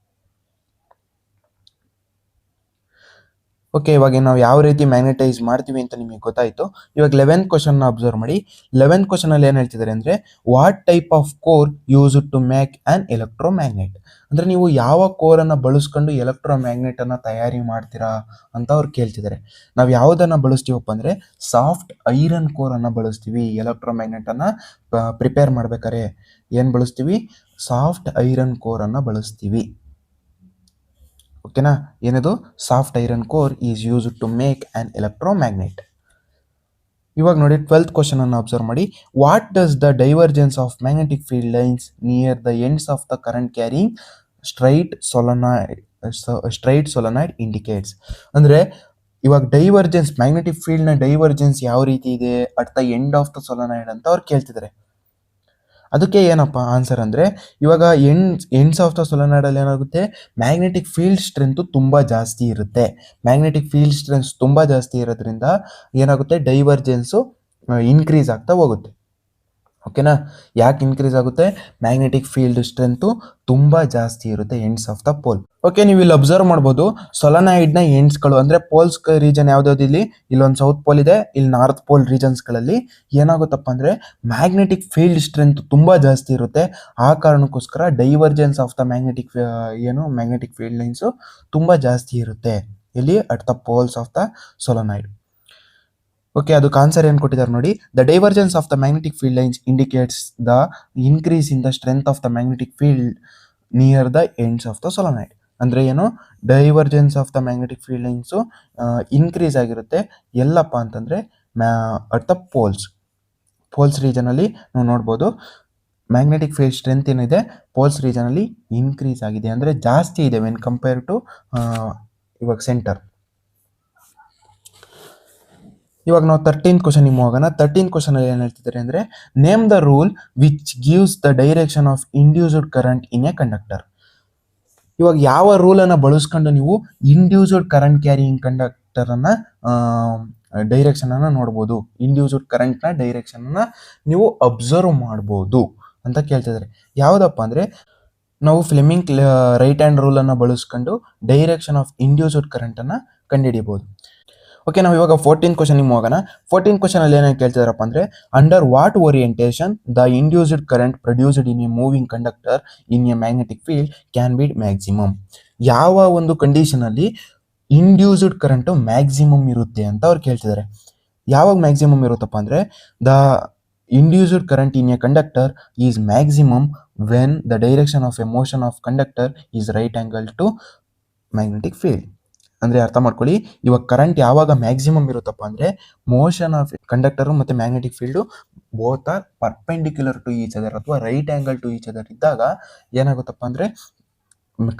ಓಕೆ, ಇವಾಗ ನಾವು ಯಾವ ರೀತಿ ಮ್ಯಾಗ್ನೆಟೈಸ್ ಮಾಡ್ತೀವಿ ಅಂತ ನಿಮಗೆ ಗೊತ್ತಾಯಿತು. ಇವಾಗ 11th ಕ್ವಶನ್ನ ಅಬ್ಸರ್ವ್ ಮಾಡಿ. 11th ಕ್ವಶನಲ್ಲಿ ಏನು ಹೇಳ್ತಿದ್ದಾರೆ ಅಂದರೆ what type of core use to make an electromagnet. ಅಂದರೆ ನೀವು ಯಾವ ಕೋರನ್ನು ಬಳಸ್ಕೊಂಡು ಎಲೆಕ್ಟ್ರೋಮ್ಯಾಗ್ನೆಟನ್ನು ತಯಾರಿ ಮಾಡ್ತೀರಾ ಅಂತ ಅವ್ರು ಕೇಳ್ತಿದ್ದಾರೆ. ನಾವು ಯಾವುದನ್ನು ಬಳಸ್ತೀವಪ್ಪ ಅಂದರೆ ಸಾಫ್ಟ್ ಐರನ್ ಕೋರನ್ನು ಬಳಸ್ತೀವಿ. ಎಲೆಕ್ಟ್ರೋಮ್ಯಾಗ್ನೆಟನ್ನು ಪ್ರಿಪೇರ್ ಮಾಡ್ಬೇಕಾದ್ರೆ ಏನು ಬಳಸ್ತೀವಿ, ಸಾಫ್ಟ್ ಐರನ್ ಕೋರನ್ನು ಬಳಸ್ತೀವಿ. ಓಕೆನಾ. ಏನದು, soft iron core is use to make an electromagnet. ಇವಾಗ ನೋಡಿ 12th ಕ್ವಶನ್ ಅನ್ನು ಅಬ್ಸರ್ವ್ ಮಾಡಿ. What does the divergence of magnetic field lines near the ends of the current carrying straight solenoid indicates. ಅಂದರೆ ಇವಾಗ divergence, magnetic ಫೀಲ್ಡ್ನ divergence ಯಾವ ರೀತಿ ಇದೆ at the end of the solenoid ಅಂತ ಅವ್ರು ಕೇಳ್ತಿದ್ದಾರೆ. ಅದಕ್ಕೆ ಏನಪ್ಪ ಆನ್ಸರ್ ಅಂದರೆ ಇವಾಗ ಎಂಡ್ಸ್ ಆಫ್ ದ ಸೊಲನಾಯ್ಡಲ್ಲಿ ಏನಾಗುತ್ತೆ, ಮ್ಯಾಗ್ನೆಟಿಕ್ ಫೀಲ್ಡ್ ಸ್ಟ್ರೆಂತು ತುಂಬ ಜಾಸ್ತಿ ಇರುತ್ತೆ. ಮ್ಯಾಗ್ನೆಟಿಕ್ ಫೀಲ್ಡ್ ಸ್ಟ್ರೆಂತ್ ತುಂಬ ಜಾಸ್ತಿ ಇರೋದ್ರಿಂದ ಏನಾಗುತ್ತೆ, ಡೈವರ್ಜೆನ್ಸು ಇನ್ಕ್ರೀಸ್ ಆಗ್ತಾ ಹೋಗುತ್ತೆ. ಓಕೆನಾ. ಯಾಕೆ ಇನ್ಕ್ರೀಸ್ ಆಗುತ್ತೆ, ಮ್ಯಾಗ್ನೆಟಿಕ್ ಫೀಲ್ಡ್ ಸ್ಟ್ರೆಂತು ತುಂಬ ಜಾಸ್ತಿ ಇರುತ್ತೆ ends of the pole. Okay, ನೀವು ಇಲ್ಲಿ ಅಬ್ಸರ್ವ್ ಮಾಡ್ಬೋದು ಸೊಲನಾಯ್ಡ್ನ ಎಂಡ್ಸ್ಗಳು ಅಂದರೆ ಪೋಲ್ಸ್ ರೀಜನ್ ಯಾವ್ದಾವ್ದು, ಇಲ್ಲೊಂದು ಸೌತ್ ಪೋಲ್ ಇದೆ, ಇಲ್ಲಿ ನಾರ್ತ್ ಪೋಲ್ ರೀಜನ್ಸ್ಗಳಲ್ಲಿ ಏನಾಗುತ್ತಪ್ಪ ಅಂದರೆ ಮ್ಯಾಗ್ನೆಟಿಕ್ ಫೀಲ್ಡ್ ಸ್ಟ್ರೆಂತ್ ತುಂಬ ಜಾಸ್ತಿ ಇರುತ್ತೆ. ಆ ಕಾರಣಕ್ಕೋಸ್ಕರ divergence of the magnetic field lines ತುಂಬ ಜಾಸ್ತಿ ಇರುತ್ತೆ ಇಲ್ಲಿ at the poles of the solenoid. Okay, ಅದಕ್ಕೆ ಆನ್ಸರ್ ಏನು ಕೊಟ್ಟಿದ್ದಾರೆ ನೋಡಿ. The divergence of the magnetic field lines indicates the increase in the strength of the magnetic field near the ends of the solenoid. ಅಂದರೆ ಏನು, divergence of the magnetic field lines increase ಆಗಿರುತ್ತೆ ಎಲ್ಲಪ್ಪ ಅಂತಂದರೆ at the poles ರೀಜನಲ್ಲಿ ನಾವು ನೋಡ್ಬೋದು magnetic field strength ಏನಿದೆ poles ರೀಜನಲ್ಲಿ increase ಆಗಿದೆ, ಅಂದರೆ ಜಾಸ್ತಿ ಇದೆ ವೆನ್ ಕಂಪೇರ್ ಟು ಇವಾಗ ಸೆಂಟರ್. ಇವಾಗ ನಾವು 13th ಕ್ವಶನಿಗೆ ಹೋಗೋಣ. 13th ಕ್ವಶನಲ್ಲಿ ಏನು ಹೇಳ್ತಿದ್ದಾರೆ ಅಂದರೆ, name the rule which gives the direction of induced current in a conductor. ಇವಾಗ ಯಾವ ರೂಲನ್ನು ಬಳಸ್ಕೊಂಡು ನೀವು ಇಂಡ್ಯೂಸ್ಡ್ ಕರೆಂಟ್ ಕ್ಯಾರಿಯಿಂಗ್ ಕಂಡಕ್ಟರನ್ನು ಡೈರೆಕ್ಷನನ್ನು ನೋಡ್ಬೋದು, ಇಂಡ್ಯೂಸ್ಡ್ ಕರೆಂಟ್ನ ಡೈರೆಕ್ಷನನ್ನು ನೀವು ಅಬ್ಸರ್ವ್ ಮಾಡ್ಬೋದು ಅಂತ ಕೇಳ್ತಿದ್ದಾರೆ. ಯಾವುದಪ್ಪ ಅಂದರೆ, ನಾವು ಫ್ಲೆಮಿಂಗ್ ರೈಟ್ ಹ್ಯಾಂಡ್ ರೂಲನ್ನು ಬಳಸ್ಕೊಂಡು ಡೈರೆಕ್ಷನ್ ಆಫ್ ಇಂಡ್ಯೂಸ್ಡ್ ಕರೆಂಟನ್ನು ಕಂಡುಹಿಡಿಯಬಹುದು. ಓಕೆ, ನಾವು ಇವಾಗ 14th ಕ್ವಶನಿಗೆ ಹೋಗೋಣ. 14th ಕ್ವಶನಲ್ಲಿ ಏನೇನು ಕೇಳ್ತಿದಾರಪ್ಪ ಅಂದರೆ, under what orientation the induced current produced in a moving conductor in a magnetic field can be maximum. ಯಾವ ಒಂದು ಕಂಡೀಷನಲ್ಲಿ ಇಂಡ್ಯೂಸ್ಡ್ ಕರೆಂಟು ಮ್ಯಾಕ್ಸಿಮಮ್ ಇರುತ್ತೆ ಅಂತ ಅವ್ರು ಕೇಳ್ತಿದ್ದಾರೆ. ಯಾವಾಗ ಮ್ಯಾಕ್ಸಿಮಮ್ ಇರುತ್ತಪ್ಪ ಅಂದರೆ, the induced current in a conductor is maximum when the direction of a motion of conductor is right angle to magnetic field. ಅಂದರೆ ಅರ್ಥ ಮಾಡ್ಕೊಳ್ಳಿ, ಇವಾಗ ಕರೆಂಟ್ ಯಾವಾಗ ಮ್ಯಾಕ್ಸಿಮಮ್ ಇರುತ್ತಪ್ಪ ಅಂದರೆ, ಮೋಷನ್ ಆಫ್ ಕಂಡಕ್ಟರು ಮತ್ತು magnetic field both are perpendicular to each other ಅಥವಾ right angle to each other ಇದ್ದಾಗ ಏನಾಗುತ್ತಪ್ಪ ಅಂದರೆ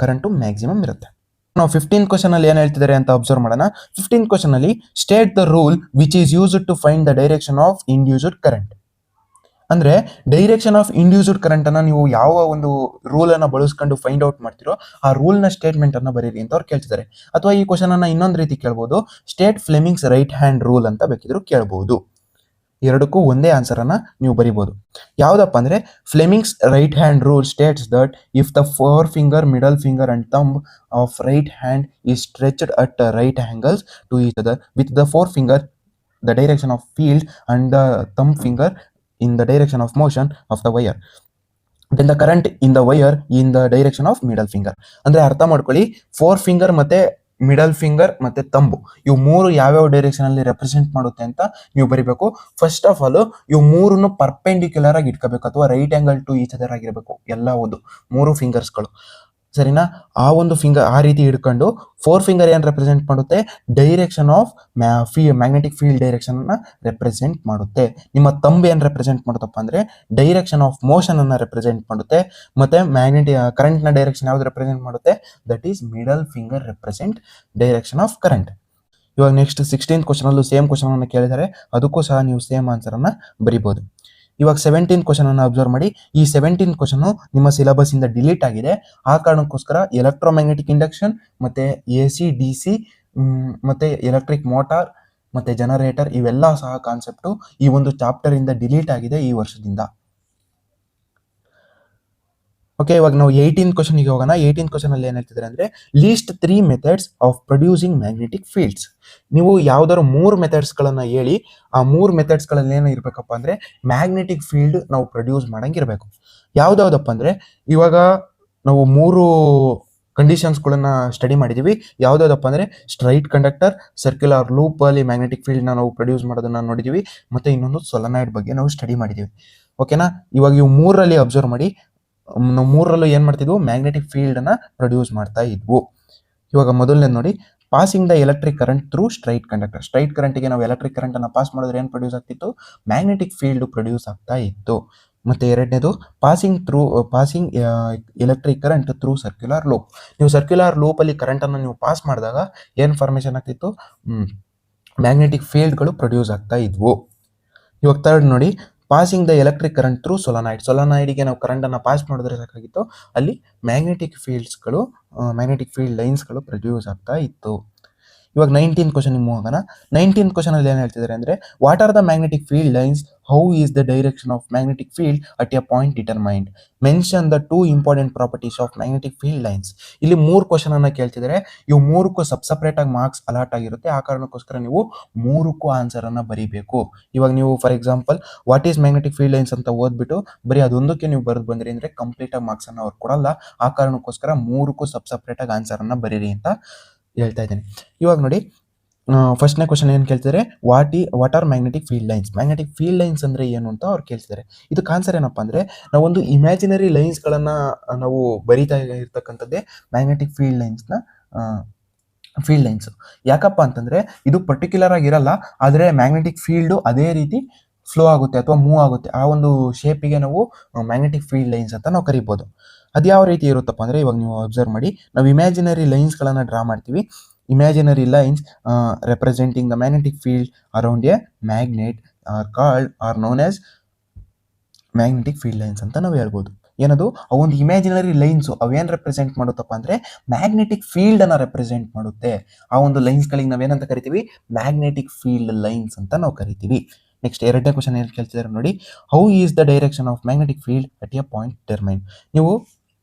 ಕರೆಂಟು ಮ್ಯಾಕ್ಸಿಮಮ್ ಇರುತ್ತೆ. ನಾವು 15th ಕ್ವಶನಲ್ಲಿ ಏನು ಹೇಳ್ತಿದ್ದಾರೆ ಅಂತ ಅಬ್ಸರ್ವ್ ಮಾಡೋಣ. 15th ಕ್ವಶನಲ್ಲಿ state the rule which is used to find the direction of induced current. ಅಂದರೆ ಡೈರೆಕ್ಷನ್ ಆಫ್ ಇಂಡ್ಯೂಸ್ಡ್ ಕರೆಂಟನ್ನು ನೀವು ಯಾವ ಒಂದು ರೂಲನ್ನು ಬಳಸ್ಕೊಂಡು ಫೈಂಡ್ ಔಟ್ ಮಾಡ್ತಿರೋ ಆ ರೂಲ್ನ ಸ್ಟೇಟ್ಮೆಂಟನ್ನು ಬರೀರಿ ಅಂತ ಅವ್ರು ಕೇಳ್ತಿದ್ದಾರೆ. ಅಥವಾ ಈ ಕ್ವಶನನ್ನು ಇನ್ನೊಂದು ರೀತಿ ಕೇಳ್ಬೋದು, state Fleming's right hand rule ಅಂತ ಬೇಕಿದ್ರು ಕೇಳ್ಬೋದು. ಎರಡಕ್ಕೂ ಒಂದೇ ಆನ್ಸರನ್ನು ನೀವು ಬರಿಬೋದು. ಯಾವುದಪ್ಪ ಅಂದರೆ, Fleming's right hand rule states that if the fore finger, middle finger and thumb of right hand is stretched at right angles to each other with the fore finger the direction of field and the thumb finger in the direction of motion of the wire, then the current in the wire in the direction of middle finger. ಅಂದರೆ ಅರ್ಥ ಮಾಡ್ಕೊಳ್ಳಿ, four finger ಮತ್ತೆ middle finger ಮತ್ತೆ ತಂಬು ಇವು ಮೂರು ಯಾವ್ಯಾವ direction ಅಲ್ಲಿ represent ಮಾಡುತ್ತೆ ಅಂತ ನೀವು ಬರಿಬೇಕು. ಫಸ್ಟ್ ಆಫ್ ಆಲ್ ಇವು ಮೂರನ್ನು ಪರ್ಪೆಂಡಿಕ್ಯುಲರ್ ಆಗಿ ಇಟ್ಕೋಬೇಕು ಅಥವಾ right angle to each other ಆಗಿರಬೇಕು ಎಲ್ಲ ಒಂದು ಮೂರು ಫಿಂಗರ್ಸ್ಗಳು, ಸರಿನಾ? ಆ ಒಂದು ಫಿಂಗರ್ ಆ ರೀತಿ ಹಿಡ್ಕೊಂಡು ಫೋರ್ ಫಿಂಗರ್ ಏನು ರೆಪ್ರೆಸೆಂಟ್ ಮಾಡುತ್ತೆ, direction of magnetic field direction ಅನ್ನ ರೆಪ್ರೆಸೆಂಟ್ ಮಾಡುತ್ತೆ. ನಿಮ್ಮ ತಂಬ್ ಏನು ರೆಪ್ರೆಸೆಂಟ್ ಮಾಡುತ್ತಪ್ಪ ಅಂದ್ರೆ ಡೈರೆಕ್ಷನ್ ಆಫ್ ಮೋಷನ್ ಅನ್ನ ರೆಪ್ರೆಸೆಂಟ್ ಮಾಡುತ್ತೆ. ಮತ್ತೆ ಕರೆಂಟ್ ನ ಡೈರೆಕ್ಷನ್ ಯಾವ್ದು ರೆಪ್ರೆಸೆಂಟ್ ಮಾಡುತ್ತೆ, that is middle finger represent direction of current. ಇವಾಗ ನೆಕ್ಸ್ಟ್ 16th ಕ್ವಶನ್ ಅಲ್ಲೂ ಸೇಮ್ ಕ್ವಶನ್ ಅನ್ನು ಕೇಳಿದರೆ ಅದಕ್ಕೂ ಸಹ ನೀವು ಸೇಮ್ ಆನ್ಸರ್ ಅನ್ನ ಬರಿಬಹುದು. ಇವಾಗ 17th ಕ್ವಶನ್ ಅನ್ನು ಅಬ್ಸರ್ವ್ ಮಾಡಿ. ಈ 17th ಕ್ವಶನ್ ನಿಮ್ಮ ಸಿಲೆಬಸ್ ಇಂದ ಡಿಲೀಟ್ ಆಗಿದೆ. ಆ ಕಾರಣಕ್ಕೋಸ್ಕರ ಎಲೆಕ್ಟ್ರೋಮ್ಯಾಗ್ನೆಟಿಕ್ ಇಂಡಕ್ಷನ್ ಮತ್ತೆ AC DC ಮತ್ತೆ ಎಲೆಕ್ಟ್ರಿಕ್ ಮೋಟಾರ್ ಮತ್ತೆ ಜನರೇಟರ್ ಇವೆಲ್ಲ ಸಹ ಕಾನ್ಸೆಪ್ಟು ಈ ಒಂದು ಚಾಪ್ಟರ್ ಇಂದ ಡಿಲೀಟ್ ಆಗಿದೆ ಈ ವರ್ಷದಿಂದ. ಓಕೆ, ಇವಾಗ ನಾವು 18th ಕ್ವಶನ್ಗೆ ಹೋಗೋಣ. 18th ಕ್ವಶನ್ ಅಲ್ಲಿ ಏನ್ ಹೇಳ್ತಿದ್ದಾರೆ ಅಂದ್ರೆ, least 3 methods of producing magnetic fields. ನೀವು ಯಾವ್ದಾದ್ರು 3 ಮೆಥಡ್ಸ್ ಗಳನ್ನ ಹೇಳಿ, ಆ 3 ಮೆಥಡ್ಸ್ ಗಳಲ್ಲಿ ಏನು ಇರ್ಬೇಕಪ್ಪ ಅಂದ್ರೆ ಮ್ಯಾಗ್ನೆಟಿಕ್ ಫೀಲ್ಡ್ ನಾವು ಪ್ರೊಡ್ಯೂಸ್ ಮಾಡಂಗಿರ್ಬೇಕು. ಯಾವ್ದಾವ್ದಪ್ಪ ಅಂದ್ರೆ, ಇವಾಗ ನಾವು 3 ಕಂಡೀಷನ್ಸ್ಗಳನ್ನ ಸ್ಟಡಿ ಮಾಡಿದೀವಿ. ಯಾವ್ದಾವ್ದಪ್ಪ ಅಂದ್ರೆ ಸ್ಟ್ರೈಟ್ ಕಂಡಕ್ಟರ್, ಸರ್ಕ್ಯುಲರ್ ಲೂಪ್ ಅಲ್ಲಿ ಮ್ಯಾಗ್ನೆಟಿಕ್ ಫೀಲ್ಡ್ ನಾವು ಪ್ರೊಡ್ಯೂಸ್ ಮಾಡೋದನ್ನ ನೋಡಿದೀವಿ. ಮತ್ತೆ ಇನ್ನೊಂದು ಸೊಲನಾಯ್ಡ್ ಬಗ್ಗೆ ನಾವು ಸ್ಟಡಿ ಮಾಡಿದೀವಿ. ಓಕೆನಾ? ಇವಾಗ ಇವು 3ರಲ್ಲಿ ಅಬ್ಸರ್ವ್ ಮಾಡಿ, ನಾವು 3ರಲ್ಲೂ ಏನ್ ಮಾಡ್ತಿದ್ವು, ಮ್ಯಾಗ್ನೆಟಿಕ್ ಫೀಲ್ಡ್ ಅನ್ನ ಪ್ರೊಡ್ಯೂಸ್ ಮಾಡ್ತಾ ಇದ್ವು. ಇವಾಗ ಮೊದಲನೇದು ನೋಡಿ, passing the electric current through straight conductor. Straight ಕರೆಂಟ್ಗೆ ನಾವು ಎಲೆಕ್ಟ್ರಿಕ್ ಕರೆಂಟ್ ಅನ್ನ ಪಾಸ್ ಮಾಡಿದ್ರೆ ಏನು ಪ್ರೊಡ್ಯೂಸ್ ಆಗ್ತಿತ್ತು, ಮ್ಯಾಗ್ನೆಟಿಕ್ ಫೀಲ್ಡ್ ಪ್ರೊಡ್ಯೂಸ್ ಆಗ್ತಾ ಇತ್ತು. ಮತ್ತೆ ಎರಡನೇದು passing electric current through circular loop. ನೀವು ಸರ್ಕ್ಯುಲರ್ ಲೂಪ್ ಅಲ್ಲಿ ಕರೆಂಟ್ ಅನ್ನು ನೀವು ಪಾಸ್ ಮಾಡಿದಾಗ ಏನ್ ಫಾರ್ಮೇಶನ್ ಆಗ್ತಿತ್ತು, ಮ್ಯಾಗ್ನೆಟಿಕ್ ಫೀಲ್ಡ್ಗಳು ಪ್ರೊಡ್ಯೂಸ್ ಆಗ್ತಾ ಇದ್ವು. ಇವಾಗ ಥರ್ಡ್ ನೋಡಿ, passing the electric current through solenoid. ಸೊಲನಾಯ್ಡ್ಗೆ ನಾವು ಕರೆಂಟ್ ಅನ್ನ ಪಾಸ್ ಮಾಡಿದ್ರೆ ಸಾಕಾಗಿತ್ತು, ಅಲ್ಲಿ ಮ್ಯಾಗ್ನೆಟಿಕ್ ಫೀಲ್ಡ್ ಲೈನ್ಸ್ಗಳು ಪ್ರೊಡ್ಯೂಸ್ ಆಗ್ತಾ ಇತ್ತು. ಇವಾಗ 19th ಕ್ವಶನ್ ಹೋಗೋಣ. 19th ಕ್ವಶನ್ ಅಲ್ಲಿ ಏನ್ ಹೇಳ್ತಿದ್ದಾರೆ ಅಂದ್ರೆ, what are the magnetic field lines, how is the direction of magnetic field at A point determined, mention the 2 important properties of magnetic field lines. ಇಲ್ಲಿ 3 question ಅನ್ನ ಕೇಳ್ತಿದ್ದಾರೆ. ಇವು 3ಕ್ಕೂ ಸಪ್ರೇಟ್ ಆಗಿ ಮಾರ್ಕ್ಸ್ ಅಲಾಟ್ ಆಗಿರುತ್ತೆ. ಆ ಕಾರಣಕ್ಕೋಸ್ಕರ ನೀವು 3ಕ್ಕೂ ಆನ್ಸರ್ ಅನ್ನ ಬರೀಬೇಕು. ಇವಾಗ ನೀವು for example what is magnetic field lines ಅಂತ ಓದ್ಬಿಟ್ಟು ಬರೀ ಅದೊಂದಕ್ಕೆ ನೀವು ಬರೆದು ಬಂದ್ರಿ ಅಂದ್ರೆ ಕಂಪ್ಲೀಟ್ ಆಗಿ ಮಾರ್ಕ್ಸ್ ಅನ್ನ ಅವ್ರು ಕೊಡಲ್ಲ. ಆ ಕಾರಣಕ್ಕೋಸ್ಕರ 3ಕ್ಕೂ ಸಪ್ರೇಟ್ ಆಗಿ ಆನ್ಸರ್ ಅನ್ನ ಬರೀರಿ ಅಂತ ಹೇಳ್ತಾ ಇದ್ದೀನಿ. ಇವಾಗ ನೋಡಿ, ಫಸ್ಟ್ನೇ ಕ್ವಶನ್ ಏನು ಕೇಳ್ತಿದ್ದಾರೆ, what are magnetic field lines. Magnetic field lines ಅಂದರೆ ಏನು ಅಂತ ಅವ್ರು ಕೇಳ್ತಿದ್ದಾರೆ. ಇದಕ್ಕೆ ಆನ್ಸರ್ ಏನಪ್ಪ ಅಂದರೆ, ನಾವೊಂದು ಇಮ್ಯಾಜಿನರಿ ಲೈನ್ಸ್ಗಳನ್ನು ನಾವು ಬರಿತಾ ಇರ್ತಕ್ಕಂಥದ್ದೇ ಮ್ಯಾಗ್ನೆಟಿಕ್ ಫೀಲ್ಡ್ ಲೈನ್ಸ್. ಯಾಕಪ್ಪ ಅಂತಂದರೆ ಇದು ಪರ್ಟಿಕ್ಯುಲರ್ ಆಗಿರಲ್ಲ, ಆದರೆ ಮ್ಯಾಗ್ನೆಟಿಕ್ ಫೀಲ್ಡು ಅದೇ ರೀತಿ ಫ್ಲೋ ಆಗುತ್ತೆ ಅಥವಾ ಮೂವ್ ಆಗುತ್ತೆ. ಆ ಒಂದು ಶೇಪಿಗೆ ನಾವು ಮ್ಯಾಗ್ನೆಟಿಕ್ ಫೀಲ್ಡ್ ಲೈನ್ಸ್ ಅಂತ ನಾವು ಕರಿಬೋದು. ಅದು ಯಾವ ರೀತಿ ಇರುತ್ತಪ್ಪ ಅಂದರೆ, ಇವಾಗ ನೀವು ಅಬ್ಸರ್ವ್ ಮಾಡಿ, ನಾವು ಇಮ್ಯಾಜಿನರಿ ಲೈನ್ಸ್ಗಳನ್ನು ಡ್ರಾ ಮಾಡ್ತೀವಿ. Imaginary lines representing the magnetic field around A magnet R known as magnetic field lines ಅಂತ ನಾವು ಹೇಳ್ಬೋದು. ಏನದು, ಆ ಒಂದು ಇಮ್ಯಾಜಿನರಿ ಲೈನ್ಸು ಅವೇನು ರೆಪ್ರೆಸೆಂಟ್ ಮಾಡುತ್ತಪ್ಪ ಅಂದರೆ ಮ್ಯಾಗ್ನೆಟಿಕ್ ಫೀಲ್ಡನ್ನು ರೆಪ್ರೆಸೆಂಟ್ ಮಾಡುತ್ತೆ. ಆ ಒಂದು ಲೈನ್ಸ್ಗಳಿಗೆ ನಾವೇನಂತ ಕರಿತೀವಿ, ಮ್ಯಾಗ್ನೆಟಿಕ್ ಫೀಲ್ಡ್ ಲೈನ್ಸ್ ಅಂತ ನಾವು ಕರಿತೀವಿ. ನೆಕ್ಸ್ಟ್ ಎರಡನೇ ಕ್ವಶನ್ ಏನು ಕೇಳ್ತಿದ್ದಾರೆ ನೋಡಿ, how is the direction of magnetic field at A point determine. ನೀವು